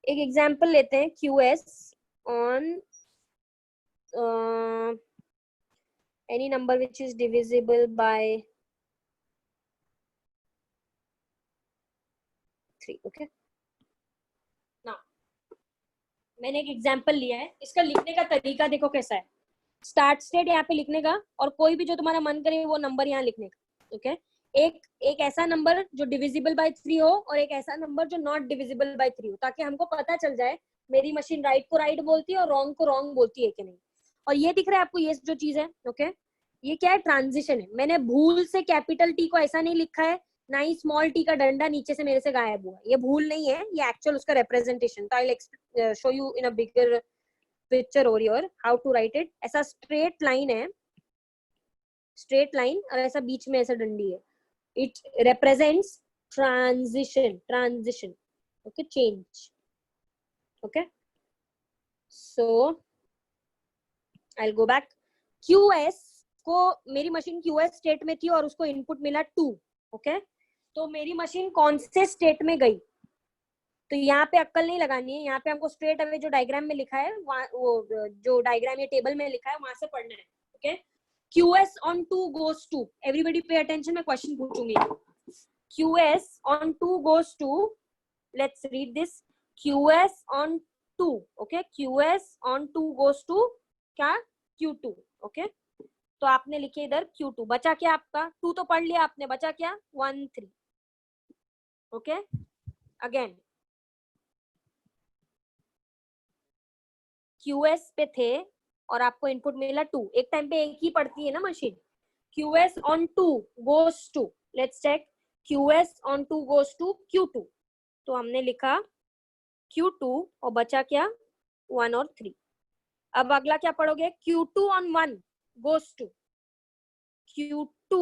एक एग्जांपल लेते हैं. QS on any number which is divisible by 3. okay. now मैंने एक एग्जांपल लिया है. इसका लिखने का तरीका देखो कैसा है. स्टार्ट स्टेट यहाँ पे लिखने का और कोई भी जो तुम्हारा मन करे वो नंबर यहाँ लिखने का. ओके. एक ऐसा नंबर जो डिविजिबल बाय 3 हो और एक ऐसा नंबर जो नॉट डिविजिबल बाय 3 हो, ताकि हमको पता चल जाए मेरी मशीन राइट को राइट बोलती है और रॉन्ग को रॉन्ग बोलती है कि नहीं. और ये दिख रहा है आपको, ये जो चीज है. ओके. ये क्या है? ट्रांजिशन है. मैंने भूल से कैपिटल टी को ऐसा नहीं लिखा है, ना ही स्मॉल टी का डंडा नीचे से मेरे से गायब हुआ. ये भूल नहीं है, ये एक्चुअल उसका रिप्रेजेंटेशन. तो I will show you in a bigger picture over your how to write it. ऐसा स्ट्रेट लाइन है, स्ट्रेट लाइन, और ऐसा बीच में ऐसा डंडी है. It represents transition. Okay. Change. Okay. So I will go back. QS को, मेरी मशीन QS स्टेट में थी और उसको इनपुट मिला 2. ओके. तो मेरी मशीन कौन से स्टेट में गई? तो यहाँ पे अक्कल नहीं लगानी है. यहाँ पे हमको स्ट्रेट अवे जो डायग्राम में लिखा है, वो जो डायग्राम या टेबल में लिखा है वहां से पढ़ना है. Okay. QS on 2 goes to, everybody pay attention, मैं क्वेश्चन पूछूंगी. QS on 2 goes to, let's read this. QS on 2. okay. QS on 2 goes to क्या? Q2. ओके. तो आपने लिखे इधर Q2. बचा क्या आपका? 2 तो पढ़ लिया आपने, बचा क्या? 1 3. ओके. अगेन QS पे थे और आपको इनपुट मिला 2. एक टाइम पे एक ही पढ़ती है ना machine. QS on 2 goes to, let's check. QS on 2 goes to Q2. तो हमने लिखा Q2 और बचा क्या? 1 और 3. अब अगला क्या पढ़ोगे? Q2 on 1 goes to, Q2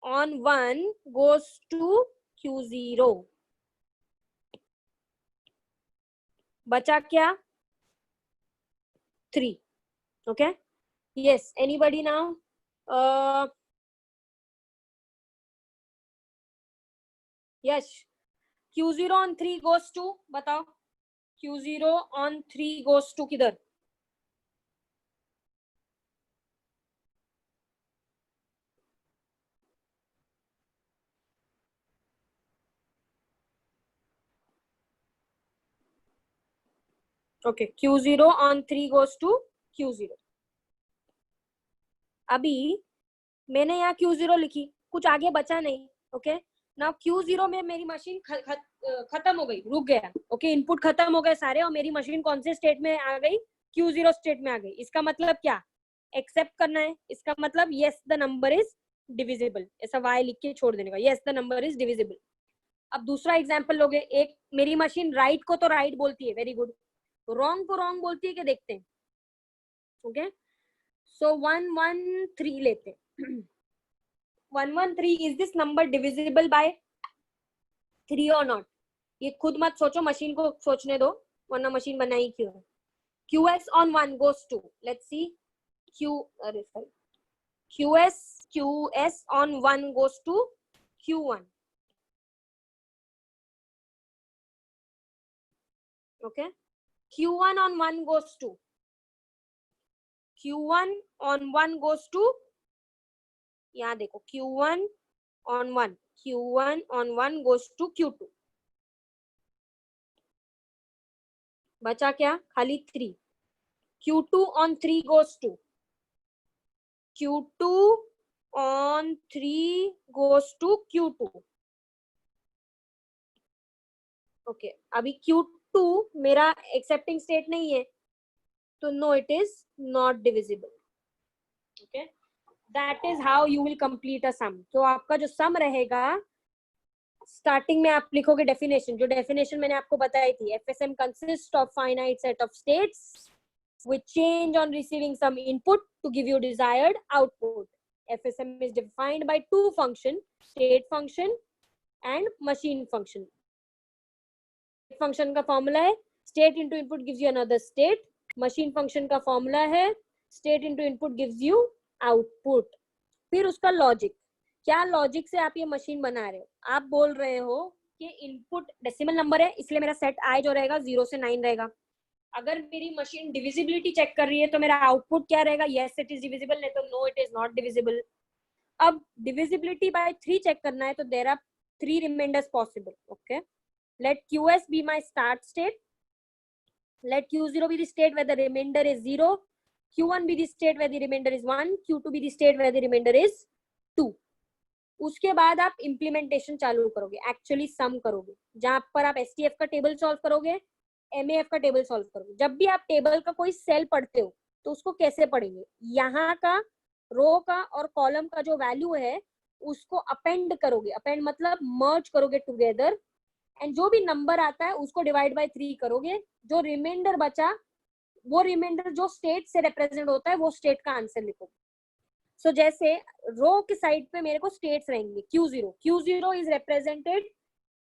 on 1 goes to Q0. बचा क्या? 3. okay. yes, anybody now? yes. Q0 on 3 goes to, बताओ. Q0 on 3 goes to किधर? okay. Q0 on 3 goes to Q0. अभी मैंने यहाँ Q0 लिखी, कुछ आगे बचा नहीं. ओके. नाउ Q0 में मेरी मशीन खत्म हो गई, रुक गया. ओके. इनपुट खत्म हो गए सारे और मेरी मशीन कौन से स्टेट में आ गई? Q0 स्टेट में आ गई. इसका मतलब क्या? एक्सेप्ट करना है. इसका मतलब yes the number is divisible, ऐसा y लिख के छोड़ देने का. Yes the number is divisible. अब दूसरा एग्जांपल लोगे. एक मेरी मशीन राइट को तो राइट बोलती है, वेरी गुड. रॉन्ग को रॉन्ग बोलती है कि देखते हैं. ओके. सो 1 1 3 लेते. 1 1 3, is this number divisible by 3 और नॉट? ये खुद मत सोचो, मशीन को सोचने दो, वरना मशीन बनाई क्यों है. QS on 1 goes to, let's see. QS on 1 goes to Q1. okay. Q1 on 1 goes to, Q1 on 1 goes to, यहाँ देखो, Q1 on 1 goes to Q2. बचा क्या? खाली 3. Q2 on 3 goes to, Q2 on 3 goes to Q2. Okay. अभी Q2 मेरा accepting state नहीं है, तो no, it is not divisible. Okay. That is how you will complete a sum. तो आपका जो सम रहेगा, स्टार्टिंग में आप लिखोगे डेफिनेशन. जो डेफिनेशन मैंने आपको बताई थी, FSM consist of finite set of states which change on receiving some input to give you desired output. FSM is defined by two functions, state function and machine function. State function का formula है state into input gives you another state. Machine function का formula है state into input gives you output. फिर उसका logic, क्या logic से आप ये मशीन बना रहे हो? आप बोल रहे हो कि इनपुट डेसिमल नंबर है, इसलिए मेरा सेट आई जो रहेगा 0 से 9 रहेगा. अगर मेरी मशीन डिविजिबिलिटी चेक कर रही है तो मेरा आउटपुट क्या रहेगा? यस इट इज डिविजिबल, नहीं तो no it is not divisible. अब डिविजिबिलिटी बाय 3 चेक करना है तो there are 3 remainders possible. Okay, let QS be my start state, let Q0 be the state where the remainder is 0, Q1 be the state where the remainder is 1, Q2 be the state where the remainder is 2. उसके बाद आप implementation चालू करोगे, actually सम करोगे, जहां पर आप STF का टेबल सॉल्व करोगे, MAF का टेबल सॉल्व करोगे. जब भी आप टेबल का कोई सेल पढ़ते हो तो उसको कैसे पढ़ेंगे? यहाँ का रो का और कॉलम का जो वैल्यू है उसको अपेंड करोगे. अपेंड मतलब मर्ज करोगे टुगेदर, एंड जो भी नंबर आता है उसको डिवाइड बाय 3 करोगे. जो रिमाइंडर बचा वो रिमाइंडर जो स्टेट से रिप्रेजेंट होता है वो स्टेट का आंसर लिखोगे. सो जैसे रो के साइड पे मेरे को स्टेट्स रहेंगे. Q0 is represented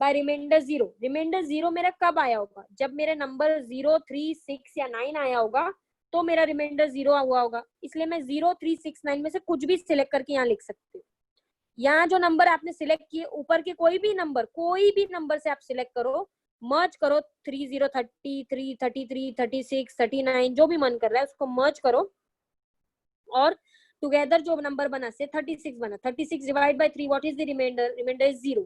by remainder 0. Remainder 0 मेरा कब आया होगा? जब मेरे नंबर 0, 3, 6 या 9 आया होगा तो मेरा रिमाइंडर 0 हुआ होगा. इसलिए मैं 0, 3, 6, 9 में से कुछ भी सिलेक्ट करके यहाँ लिख सकती हूँ. यहाँ जो नंबर आपने सिलेक्ट किए ऊपर के कोई भी नंबर से आप सिलेक्ट करो, मर्ज करो. 30, 33, 33, 36, 39 जो भी मन कर रहा है उसको मर्ज करो और टुगेदर जो नंबर बना से 36 बना. 36 divide by 3 what is the remainder? Remainder is 0.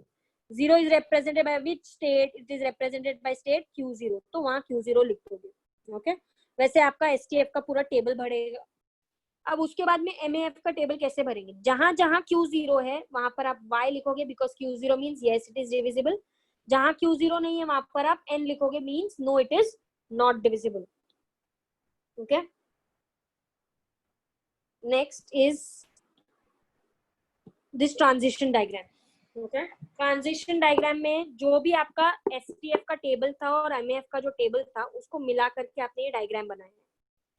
0 is represented by which state? It is represented by state Q0. तो वहां Q0 लिख दोगे. ओके, वैसे आपका STF का पूरा टेबल भरेगा. अब उसके बाद में MAF का टेबल कैसे भरेंगे? जहां जहां Q0 है वहां पर आप Y लिखोगे because Q0 means yes it is divisible. जहां Q0 नहीं है वहां पर आप N लिखोगे, means no it is not divisible. Okay, next is this transition diagram. Okay, transition diagram में जो भी आपका STF का टेबल था और MAF का जो टेबल था उसको मिला करके आपने ये डायग्राम बनाया है.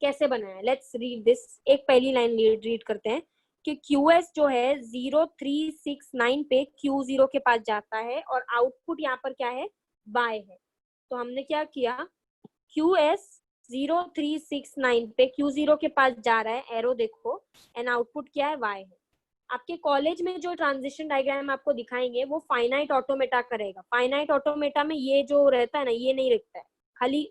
कैसे बनाया? Let's read this. एक पहली लाइन रीड करते हैं कि QS जो है 0, 3, 6, 9 पे Q0 के पास जाता है और आउटपुट यहाँ पर क्या है? Y है. तो हमने क्या किया? QS 0, 3, 6, 9 पे Q0 के पास जा रहा है, एरो देखो, एंड आउटपुट क्या है? Y है. आपके कॉलेज में जो ट्रांजिशन डायग्राम आपको दिखाएंगे वो फाइनाइट ऑटोमेटा करेगा. फाइनाइट ऑटोमेटा में ये जो रहता है ना, ये नहीं लिखता है, खाली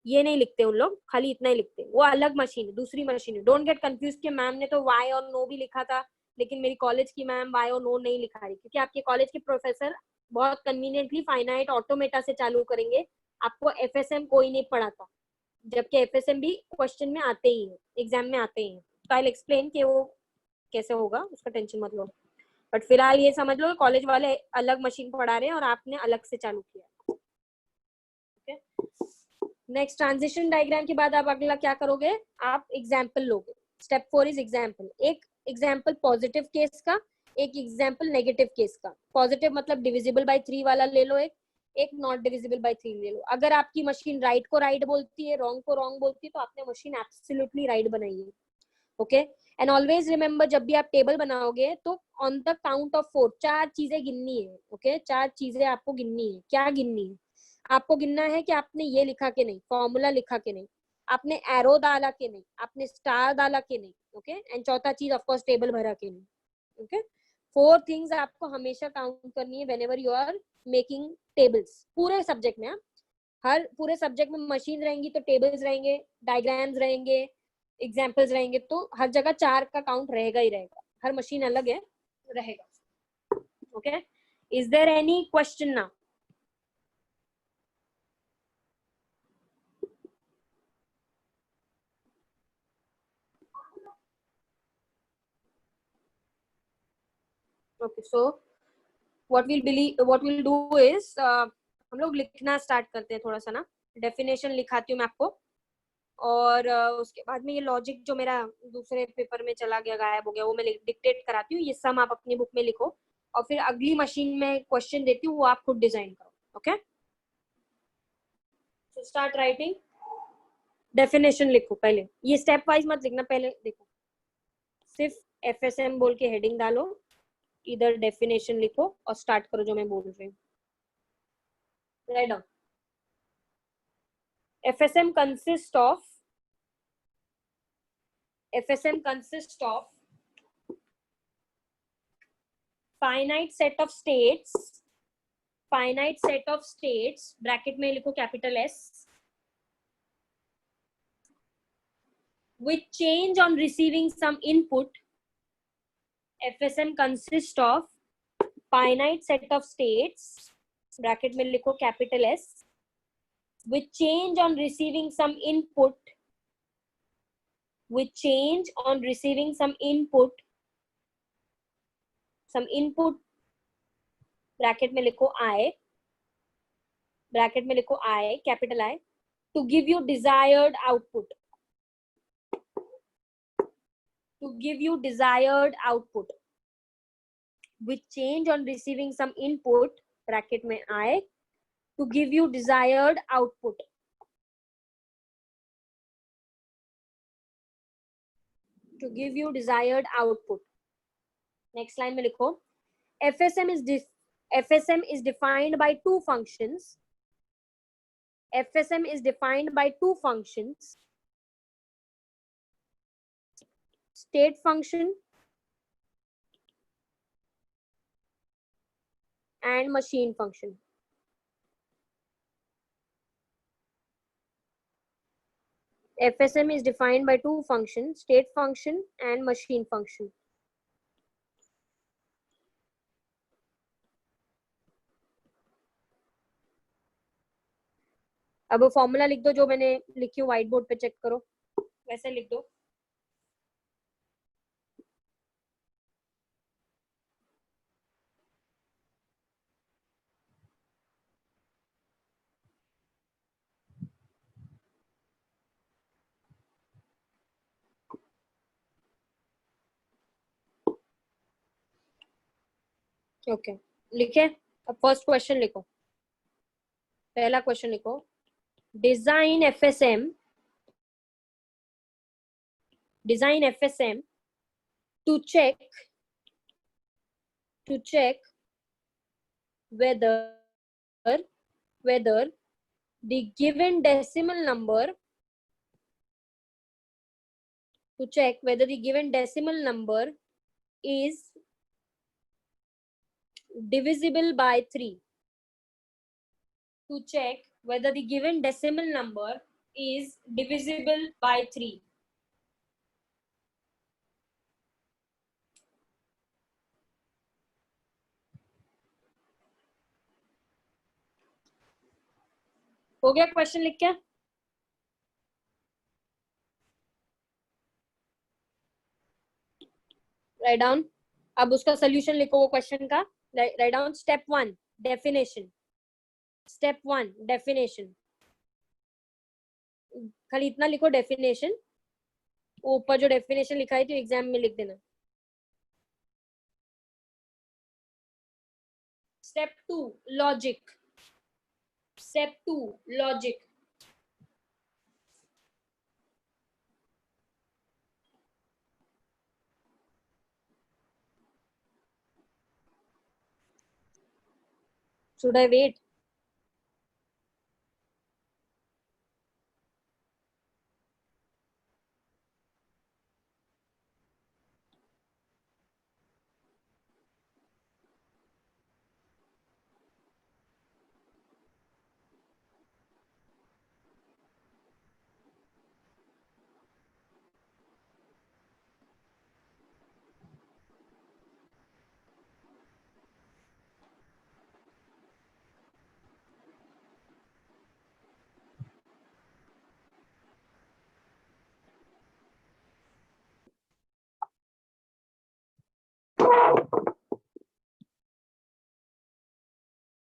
ये नहीं लिखते उन लोग, खाली इतना ही लिखते हैं. वो अलग मशीन है, दूसरी मशीन है. डोंट गेट कंफ्यूज कि मैम ने तो Y और नो भी लिखा था लेकिन मेरी कॉलेज की मैम Y और नो नहीं लिखा रही, क्योंकि आपके कॉलेज के प्रोफेसर बहुत कन्वीनियंटली फाइनाइट ऑटोमेटा से चालू करेंगे. आपको FSM कोई नहीं पढ़ाता, जबकि FSM भी क्वेश्चन में आते ही है, एग्जाम में आते ही है. तो आई विल एक्सप्लेन कि वो कैसे होगा, उसका टेंशन मत लो. बट फिलहाल ये समझ लो कॉलेज वाले अलग मशीन पढ़ा रहे हैं और आपने अलग से चालू किया. ओके, नेक्स्ट ट्रांजिशन डायग्राम के बाद आप अगला क्या करोगे? आप एग्जाम्पल लोगे. Step 4 is example. एक एग्जाम्पल पॉजिटिव केस का, एक एग्जाम्पल नेगेटिव केस का. पॉजिटिव मतलब डिविजिबल बाय 3 वाला ले लो, एक नॉट डिविजिबल बाय 3 ले लो. अगर आपकी मशीन राइट को राइट बोलती है, रॉन्ग को रॉन्ग बोलती है, तो आपने मशीन एब्सोल्युटली राइट बनाई है. ओके, एंड ऑलवेज रिमेम्बर जब भी आप टेबल बनाओगे तो ऑन द काउंट ऑफ 4 4 चीजें गिननी है. ओके, 4 चीजें आपको गिननी है. क्या गिननी है? आपको गिनना है कि आपने ये लिखा के नहीं, फॉर्मूला लिखा के नहीं, आपने एरो डाला के नहीं, आपने स्टार डाला के नहीं. ओके, एंड चौथा चीज ऑफ कोर्स टेबल भरा के नहीं. ओके, 4 थिंग्स आपको हमेशा काउंट करनी है whenever you are making tables. पूरे सब्जेक्ट में, हर पूरे सब्जेक्ट में मशीन रहेंगी तो टेबल्स रहेंगे, डायग्राम्स रहेंगे, एग्जाम्पल्स रहेंगे, तो हर जगह 4 का काउंट रहेगा ही रहेगा. हर मशीन अलग है, रहेगा. Okay, is there any question now? Okay, so what we'll do is हम लोग लिखना स्टार्ट करते हैं थोड़ा सा ना. डेफिनेशन लिखाती हूँ मैं आपको, और उसके बाद में ये लॉजिक जो मेरा दूसरे पेपर में चला गया, गायब हो गया, वो मैं डिक्टेट कराती हूँ. ये सम आप अपनी बुक में लिखो और फिर अगली मशीन में क्वेश्चन देती हूँ, वो आप खुद डिजाइन करो. Okay, so start writing. Definition लिखो पहले, ये स्टेप वाइज मत लिखना, पहले देखो सिर्फ एफएसएम बोल के हेडिंग डालो, इधर डेफिनेशन लिखो और स्टार्ट करो जो मैं बोल रही हूँ। Write down. FSM consists of finite set of states, bracket में लिखो capital S, with change on receiving some input. FSM consists of finite set of states, bracket में लिखो capital S, with change on receiving some input, bracket में लिखो I, capital I, to give you desired output, with change on receiving some input, bracket में I, to give you desired output. Next line में लिखो, FSM is defined by two functions. State function and machine function. FSM is defined by two functions, state function and machine function. अब वो formula लिख दो जो मैंने लिखी हूँ, व्हाइट बोर्ड पे चेक करो, वैसे लिख दो। ओके लिखे। अब फर्स्ट क्वेश्चन लिखो, पहला क्वेश्चन लिखो, design FSM to check whether the given decimal number is divisible by 3. To check whether the given decimal number is divisible by 3. हो गया क्वेश्चन लिख के? Write down. अब उसका सोल्यूशन लिखो वो क्वेश्चन का। Write down. स्टेप 1 डेफिनेशन, खाली इतना लिखो डेफिनेशन, ऊपर जो डेफिनेशन लिखा है तो एग्जाम में लिख देना। Step 2 logic, should I wait?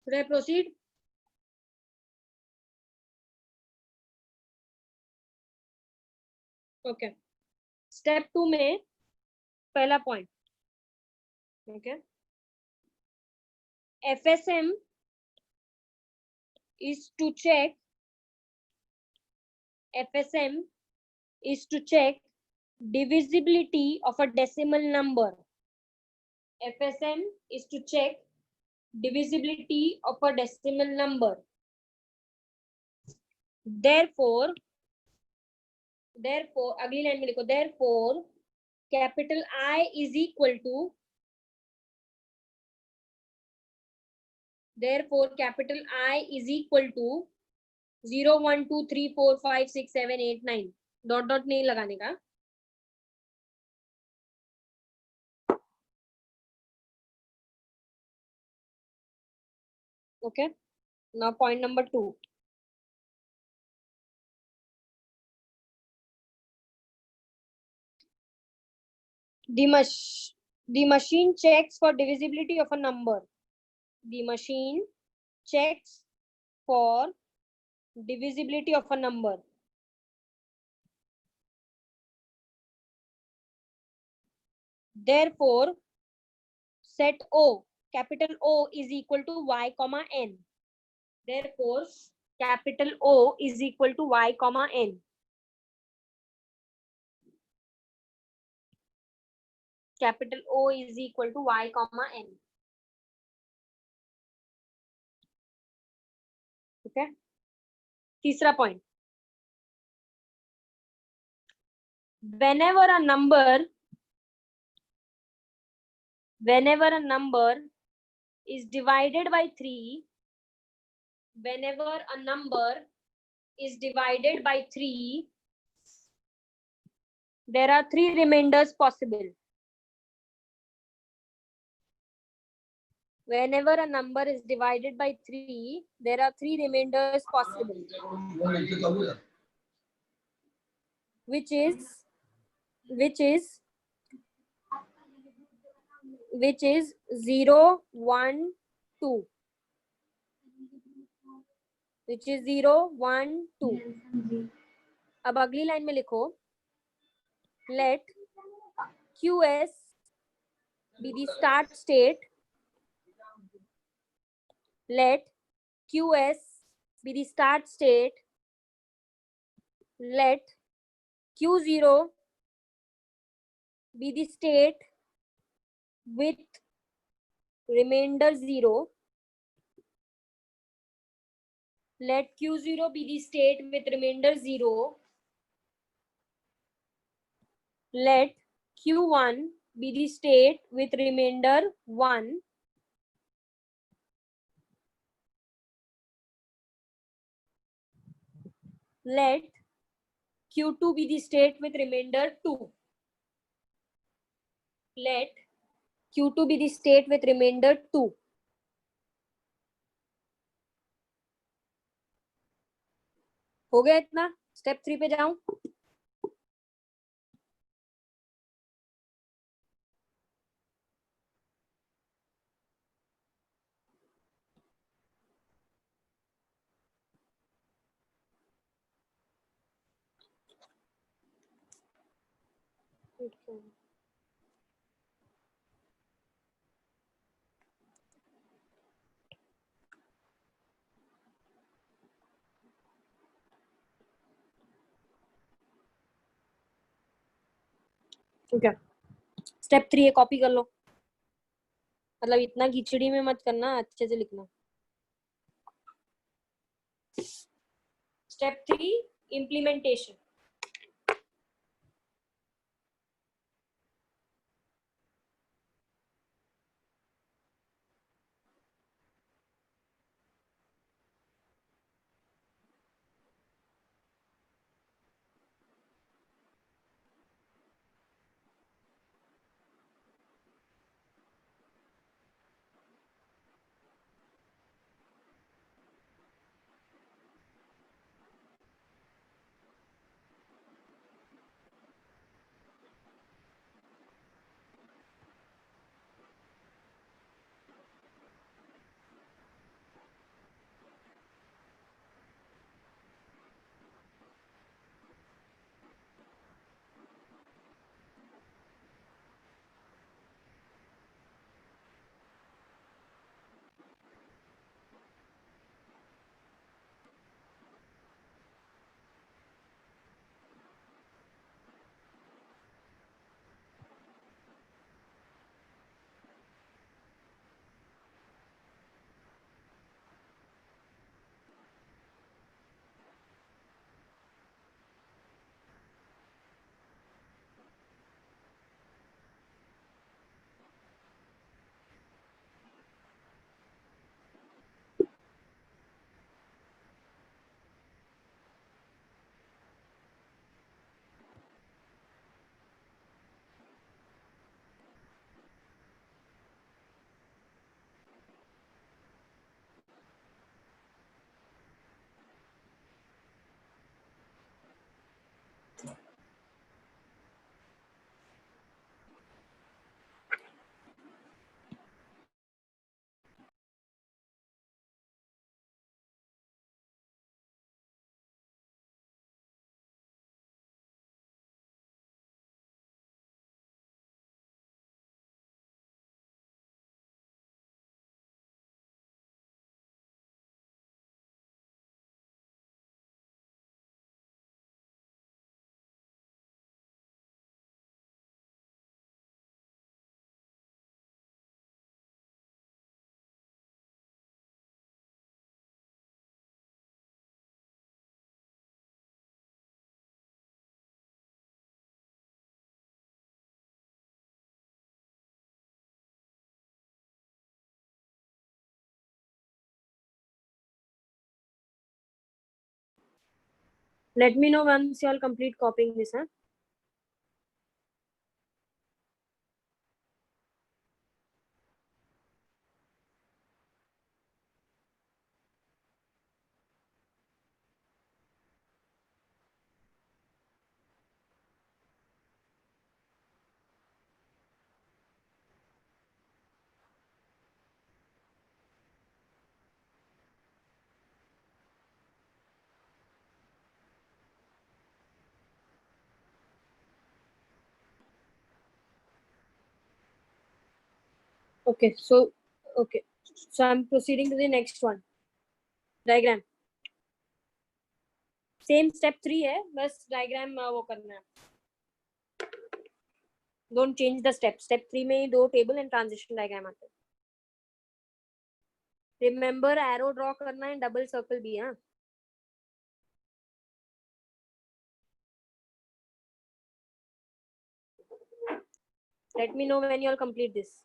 Should I proceed? Okay step 2 में पहला point, okay, FSM is to check FSM is to check divisibility of a decimal number. FSM is to check divisibility of a decimal number. Therefore, अगली line में लिखो, therefore capital I is equal to, therefore capital I is equal to 0 1 2 3 4 5 6 7 8 9 dot dot नहीं लगाने का. Okay, now point number 2. The machine checks for divisibility of a number. The machine checks for divisibility of a number. Therefore, set O, capital O is equal to y comma n. Therefore, capital O is equal to y comma n. Capital O is equal to y comma n. Okay. तीसरा point. Whenever a number is divided by 3, whenever a number is divided by 3, there are 3 remainders possible. Whenever a number is divided by 3, there are 3 remainders possible, which is 0 1 2, which is 0 1 2. अब अगली line में लिखो, let QS be the start state, let QS be the start state, let Q0 be the state with remainder 0, let Q0 be the state with remainder 0, let Q1 be the state with remainder 1, let Q2 be the state with remainder 2, let Q2 be the state with remainder 2. हो गया इतना? Step 3 पे जाऊं? ठीक है, step 3 ये copy कर लो, मतलब इतना खिचड़ी में मत करना, अच्छे से लिखना. Step 3 implementation. Let me know once you all complete copying this, huh? Okay, so I'm proceeding to the next one. Diagram. Same step 3 है, बस diagram वो करना है. Don't change the step. Step 3 में ही 2 table and transition diagram आते हैं. Remember arrow draw करना है, double circle भी, हाँ. Let me know when you all complete this.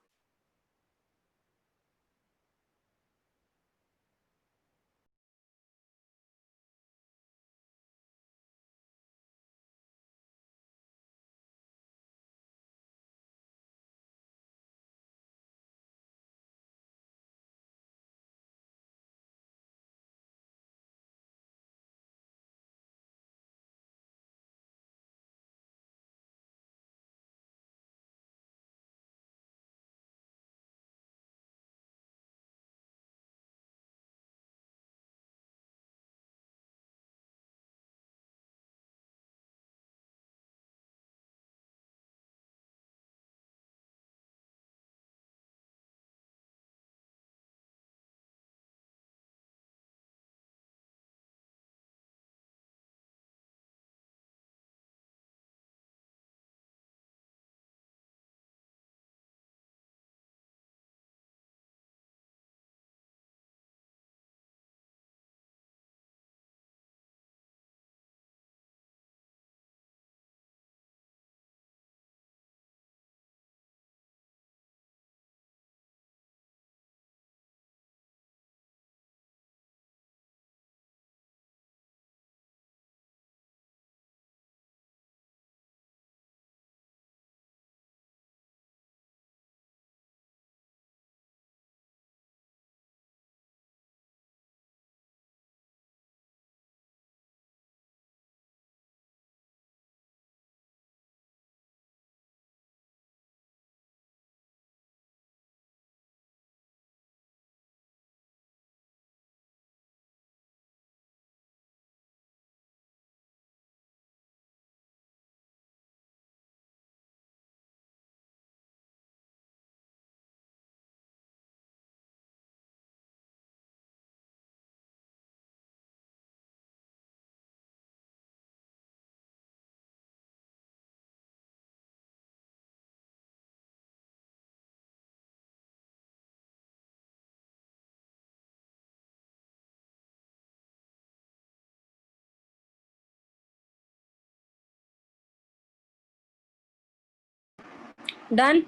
Done?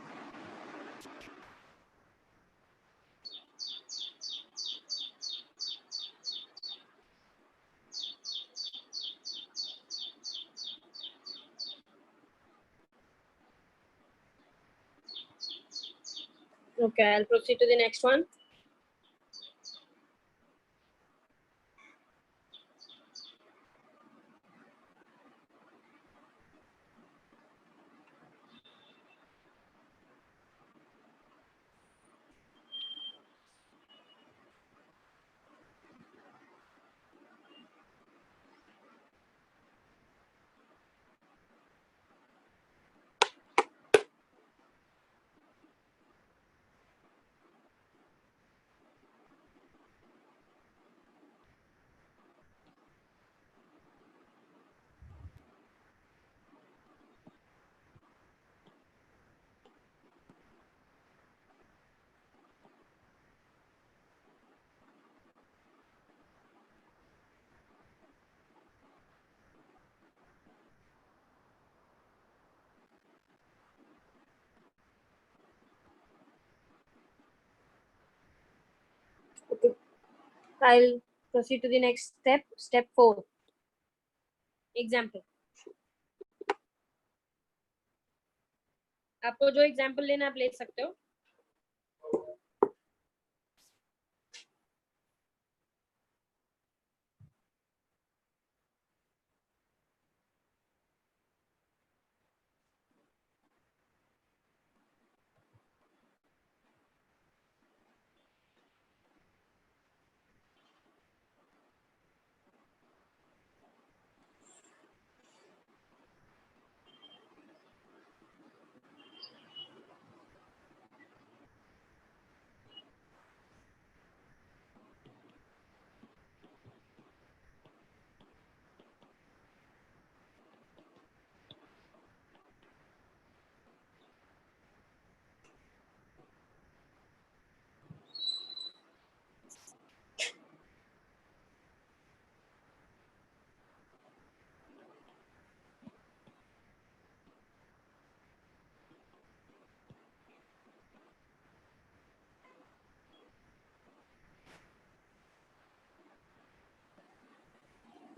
Okay, I'll proceed to the next one. Okay, I'll proceed to the next step, step 4. Example, आपको जो example लेना आप ले सकते हो.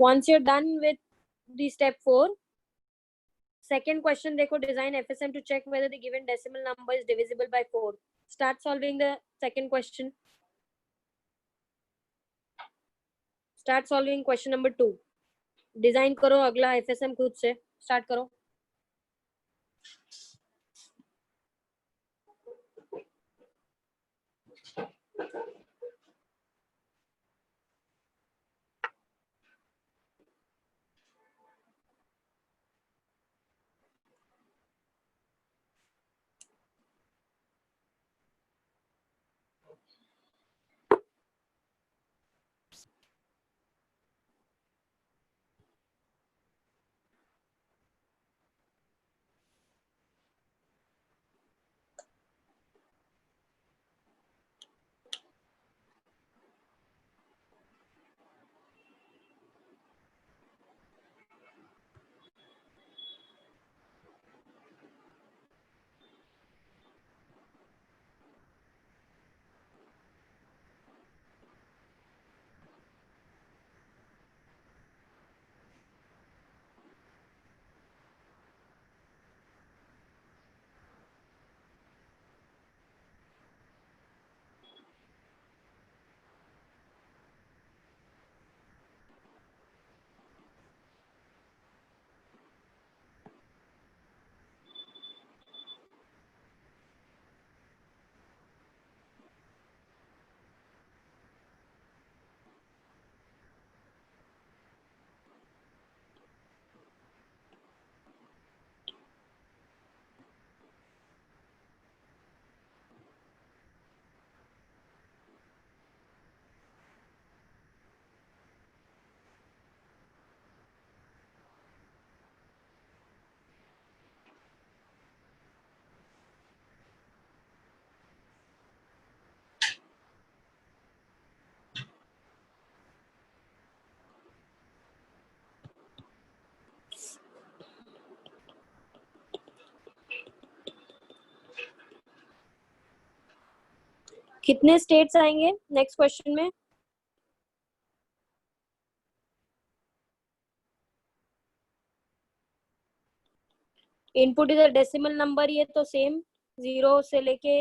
Once you're done with the step 4, second question देखो, design FSM to check whether the given decimal number is divisible by 4. Start solving the second question. Start solving question number 2. Design करो अगला FSM खुद से. Start करो. कितने states आएंगे next question में? Input इधर डेसिमल नंबर, ये तो सेम 0 से लेके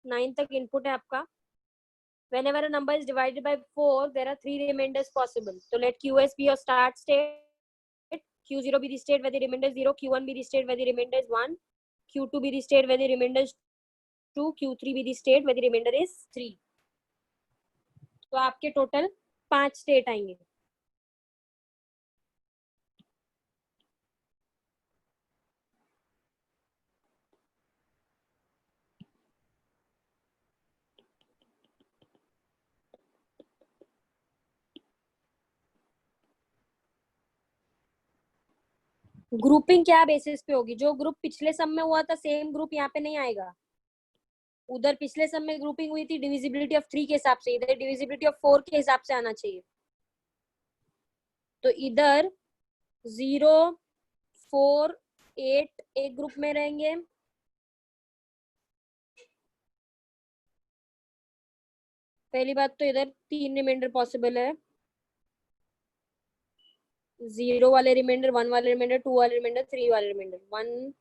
9 तक इनपुट है आपका. Whenever a number is divided by 4, there are 3 remainders possible. So let QS be your start state, Q0 be the state where the remainder is 0, Q1 be the state where the remainder is 1, Q2 be the state where the remainder is 2, Q3 be the state where the remainder is 3. तो आपके total 5 state आएंगे. Grouping क्या basis पे होगी? जो group पिछले सम में हुआ था सेम ग्रुप यहाँ पे नहीं आएगा. उधर पिछले सम में ग्रुपिंग हुई थी डिविजिबिलिटी ऑफ 3 के हिसाब से, इधर डिविजिबिलिटी ऑफ 4 के हिसाब से आना चाहिए. तो इधर 0, 4, 8 एक ग्रुप में रहेंगे. पहली बात तो इधर 3 रिमाइंडर पॉसिबल है. 0 वाले रिमाइंडर, 1 वाले रिमाइंडर, 2 वाले रिमाइंडर, 3 वाले रिमाइंडर, 1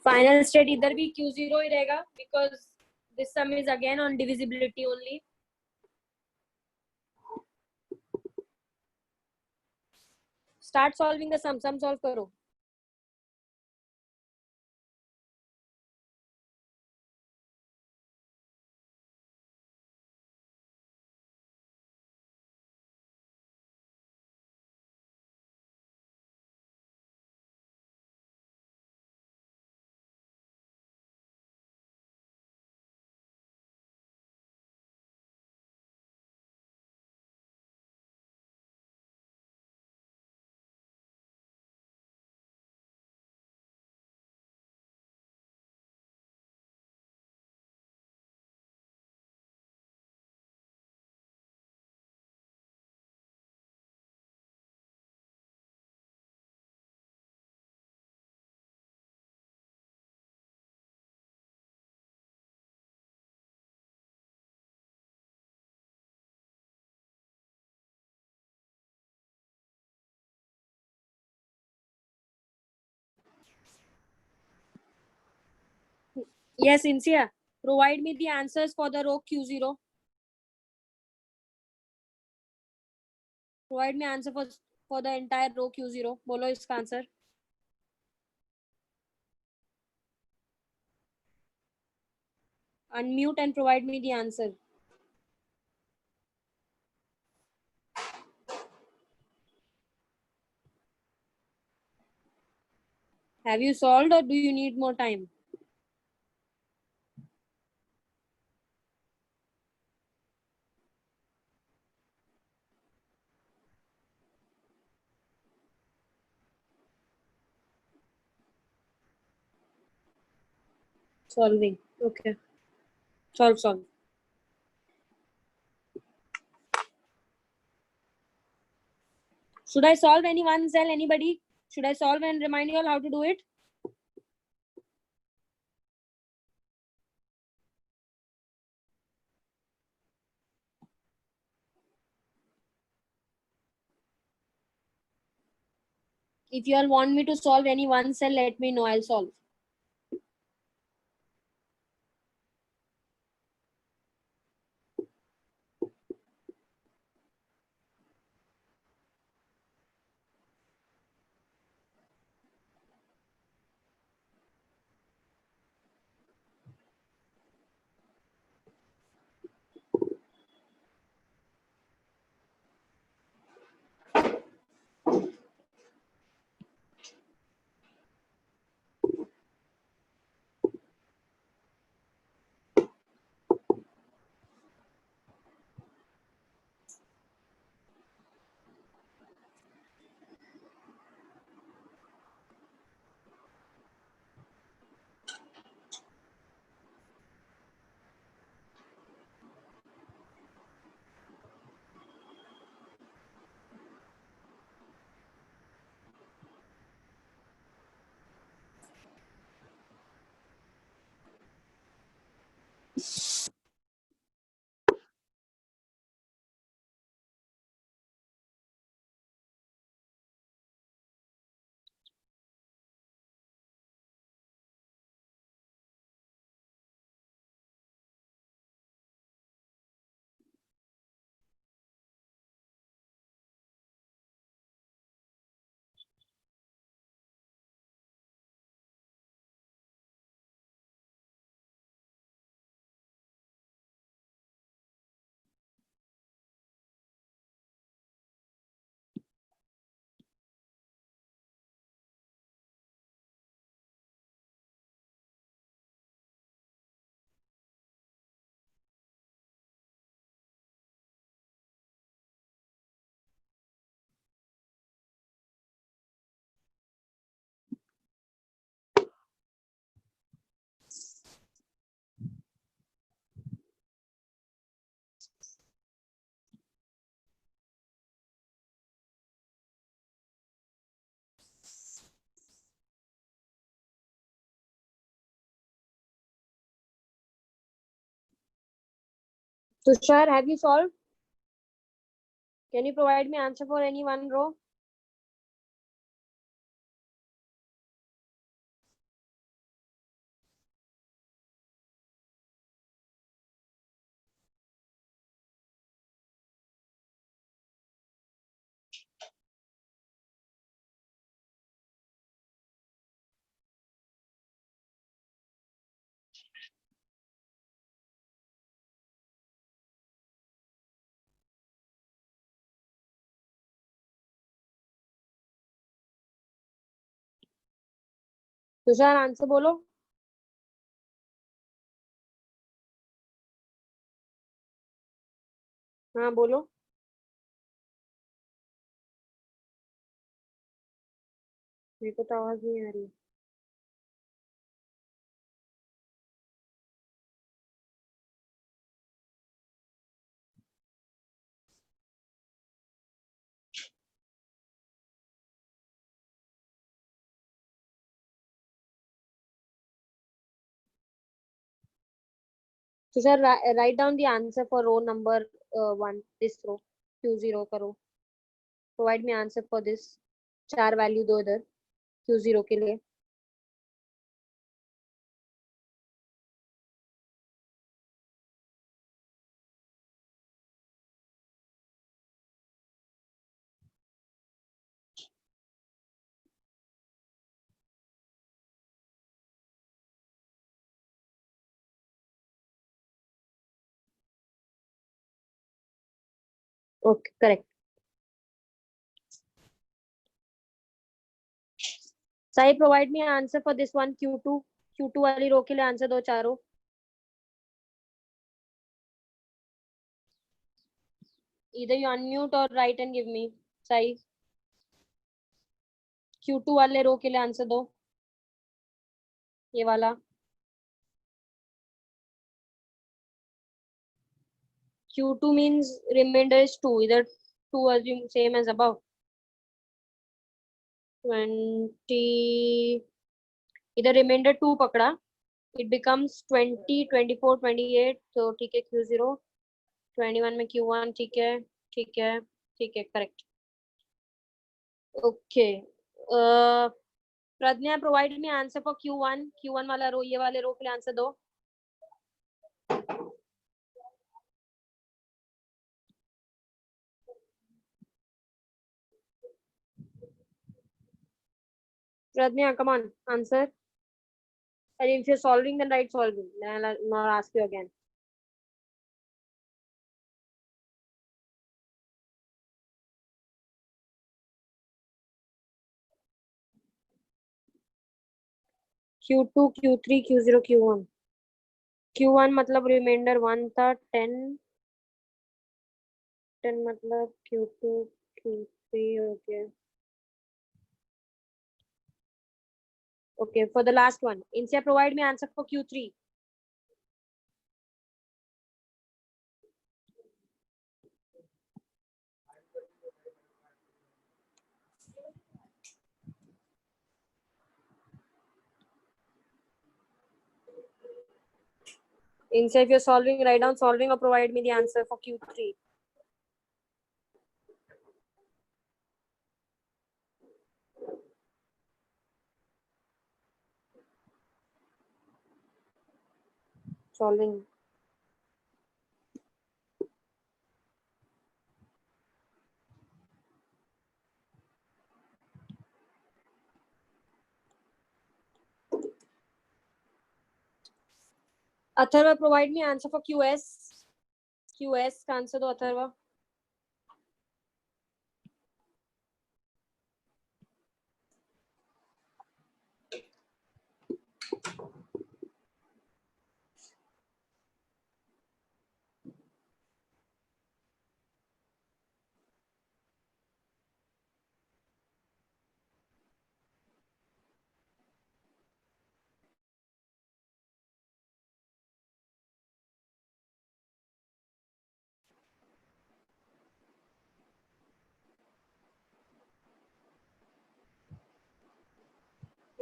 फाइनल स्टेट इधर भी Q0 ही रहेगा because this some is again on divisibility only. Start solving the sum solve करो. Yes, Insia. Provide me the answers for the row Q0. Provide me answer for the entire row Q0. बोलो इसका answer. Unmute and provide me the answer. Have you solved or do you need more time? Solving. Okay. Solve. Should I solve any one cell? Anybody? Should I solve and remind you all how to do it? If you all want me to solve any one cell, let me know. I'll solve. Tushar, have you solved? Can you provide me answer for any one row? Tushar answer बोलो. हाँ बोलो. मेरे को तो आवाज नहीं आ रही. Tushar, write down the answer for row number 1. This row Q0 करो. Provide me answer for this. 4 value दो इधर Q0 के लिए. Okay, correct. Sai, provide me answer for this one Q2. Q2 वाली रो के लिए आंसर दो चारों. Either you unmute or write and give me. Sai, Q2 वाले रो के लिए आंसर दो. ये वाला. Q2 means remainder is 2. Either 2 assume same as above. 20. इधर remainder 2 पकड़ा. It becomes 20, 24, 28. तो ठीक है Q0. 21 में Q1. ठीक है, ठीक है, ठीक है, correct. Okay. Pragya, provide me answer for Q1. Q1 वाला रो, ये वाले रो के लिए आंसर दो. Pradnya, come on, answer. And if you're solving, then write solving. Then I'll not ask you again. Q2, Q3, Q0, Q1. Q1 मतलब reminder 1 था. 10 मतलब Q2, Q3 हो गया. Okay, for the last one, Insia, provide me answer for Q3. Insia, if you're solving, write down solving or provide me the answer for Q3. Solving. Atharva, provide me answer for QS. QS का answer दो Atharva.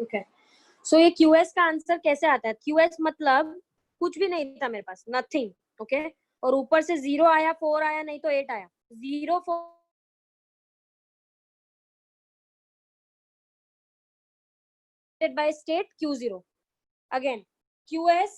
Okay. So ये QS का answer कैसे आता है? QS मतलब कुछ भी नहीं था मेरे पास, नथिंग. ओके, और ऊपर से 0 आया, 4 आया, नहीं तो 8 आया, 0 4 by state Q0. Again QS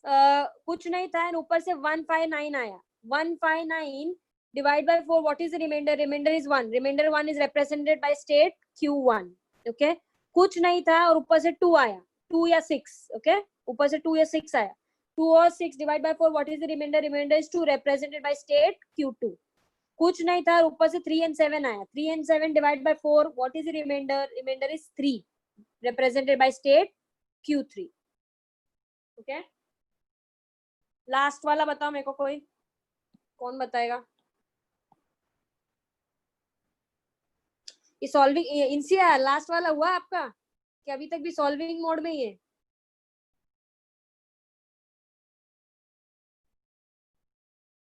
कुछ नहीं था, ऊपर से 159 आया, 159 divide by 4, what is the remainder? Remainder is 1. Remainder 1 is represented by state Q1. Okay, कुछ नहीं था और ऊपर से 2 आया, 2 या 6. okay, ऊपर से 2 या 6 आया, 2 और 6 divide by 4, what is the remainder? Remainder is 2, represented by state Q2. कुछ नहीं था और ऊपर से 3 and 7 आया, 3 and 7 divide by 4, what is the remainder? Remainder is 3, represented by state Q3. okay, last वाला बताओ मेरे को, कोई कौन बताएगा? ये सॉल्विंग इनसे लास्ट वाला हुआ आपका कि अभी तक भी सॉल्विंग मोड में ही है?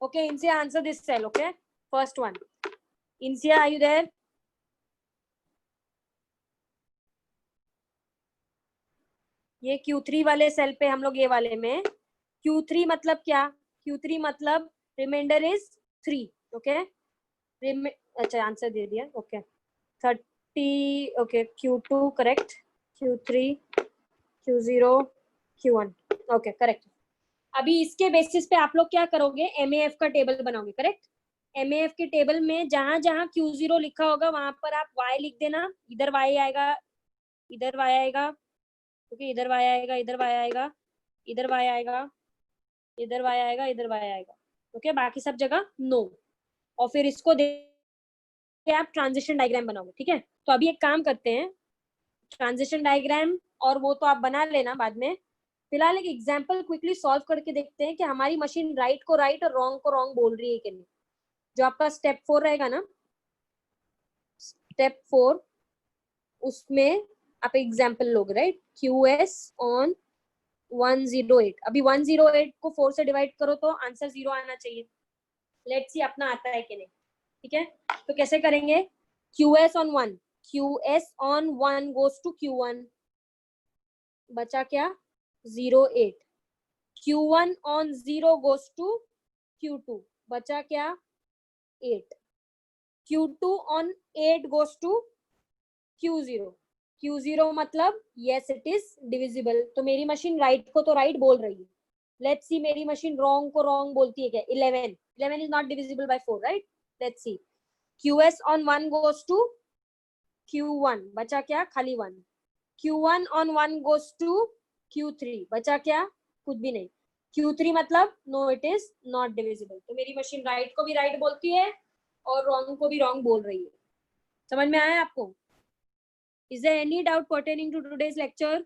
ओके, इनसे answer this cell. Okay, first one, इनसे आर यू देयर? ये Q3 वाले सेल पे हम लोग, ये वाले में Q3 मतलब क्या? Q3 मतलब रिमाइंडर इज 3. ओके, अच्छा आंसर दे दिया. Okay 30. Okay Q2 correct, Q3 Q0 Q1. Okay correct. अभी इसके बेसिस पे आप लोग क्या करोगे? MAF का टेबल बनाओगे. करेक्ट, MAF के टेबल में जहां जहां Q0 लिखा होगा वहां पर आप Y लिख देना. इधर Y आएगा, इधर Y आएगा. ओके, इधर Y आएगा, इधर Y आएगा, इधर Y आएगा, इधर Y आएगा, इधर Y आएगा. ओके, बाकी सब जगह नो. और फिर इसको दे आप ट्रांजिशन डायग्राम बनाओगे. ठीक है, तो अभी एक काम करते हैं, ट्रांजिशन डायग्राम और वो तो आप बना लेना बाद में. फिलहाल एक एग्जांपल क्विकली सॉल्व करके देखते हैं कि हमारी मशीन राइट को राइट और रॉन्ग को रॉन्ग बोल रही है कि नहीं. जो आपका स्टेप 4 रहेगा ना, स्टेप 4, उसमें आप एग्जांपल लोगे. Right, QS on 108. अभी 108 को 4 से डिवाइड करो तो आंसर 0 आना चाहिए. लेट्स सी अपना आता है कि नहीं. ठीक है, तो कैसे करेंगे? QS on 1, QS on 1 goes to Q1, बचा क्या? 08. Q1 on 0 goes to Q2, बचा क्या? 8. Q2 on 8 goes to Q0. Q0 मतलब yes it is divisible. तो मेरी मशीन राइट को तो राइट बोल रही है. लेट्स सी मेरी मशीन रॉन्ग को रॉन्ग बोलती है क्या? 11. 11 is not divisible by 4, right? Let's see. QS on 1 goes to Q1, बचा क्या? खाली 1. Q1 on 1 goes to Q3, बचा क्या? कुछ भी नहीं. Q3 मतलब no it is not divisible. तो मेरी मशीन राइट को भी राइट बोलती है और रॉन्ग को भी रॉन्ग बोल रही है. समझ में आया आपको? Is there any doubt pertaining to today's lecture?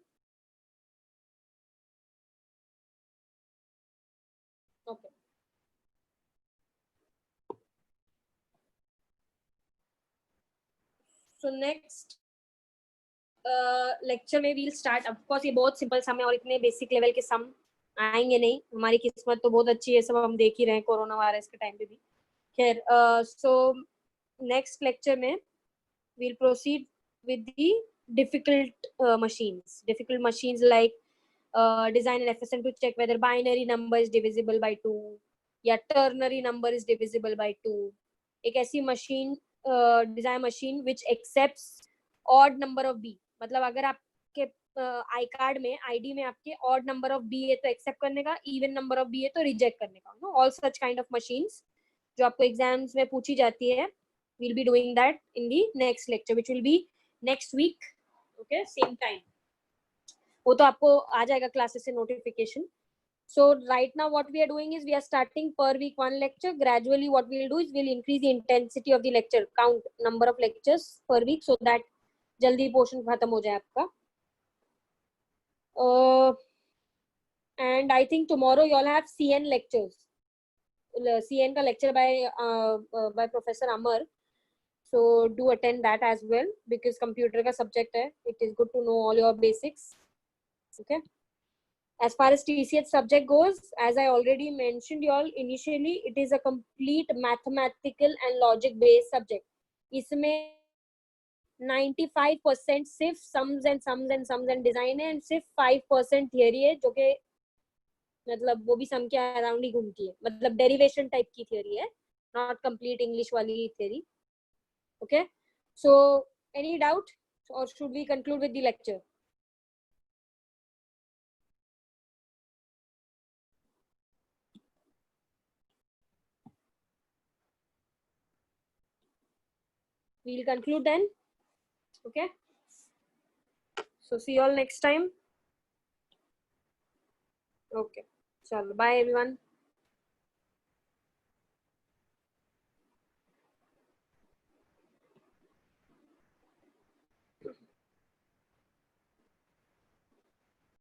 Okay. So next lecture में we'll start. Of course ये बहुत सिंपल सम है और इतने बेसिक लेवल के सम आएंगे नहीं. हमारी किस्मत तो बहुत अच्छी है, सब हम देख ही रहे हैं कोरोना वायरस के टाइम पे भी. खैर, so next lecture में we'll proceed with the difficult machines like design an FSM to check whether binary number is divisible by 2 या ternary number is divisible by 2. एक ऐसी machine, design machine which accepts odd number of B. मतलब अगर आपके I card में, ID में आपके odd number of B है तो एक्सेप्ट करने का, even number of B है तो रिजेक्ट करने का. No, all such kind of machines जो आपको एग्जाम्स में पूछी जाती है. we'll be doing that in the next lecture which will be next week. okay, same time. वो तो आपको आ जाएगा क्लासेस से notification. So right now what we are doing is we are starting per week 1 lecture. Gradually what we will do is we'll increase the intensity of the lecture count, number of lectures per week, so that जल्दी portion खत्म हो जाए आपका. And I think tomorrow you all have CN lectures. CN का lecture by Professor Amar. So do attend that as well because computer का subject है. It is good to know all your basics. Okay. As far as TCH subject goes, as I already mentioned you all initially, it is a complete mathematical and logic based subject. इसमें 95% सिर्फ sums and design है and सिर्फ 5% theory है जो कि मतलब वो भी सम के अराउंड ही घूमती है, मतलब डेरिवेशन टाइप की थियरी है, नॉट कंप्लीट इंग्लिश वाली theory. Okay, so any doubt or should we conclude with the lecture? We'll conclude then. Okay, so see you all next time. Okay, chalo, bye everyone.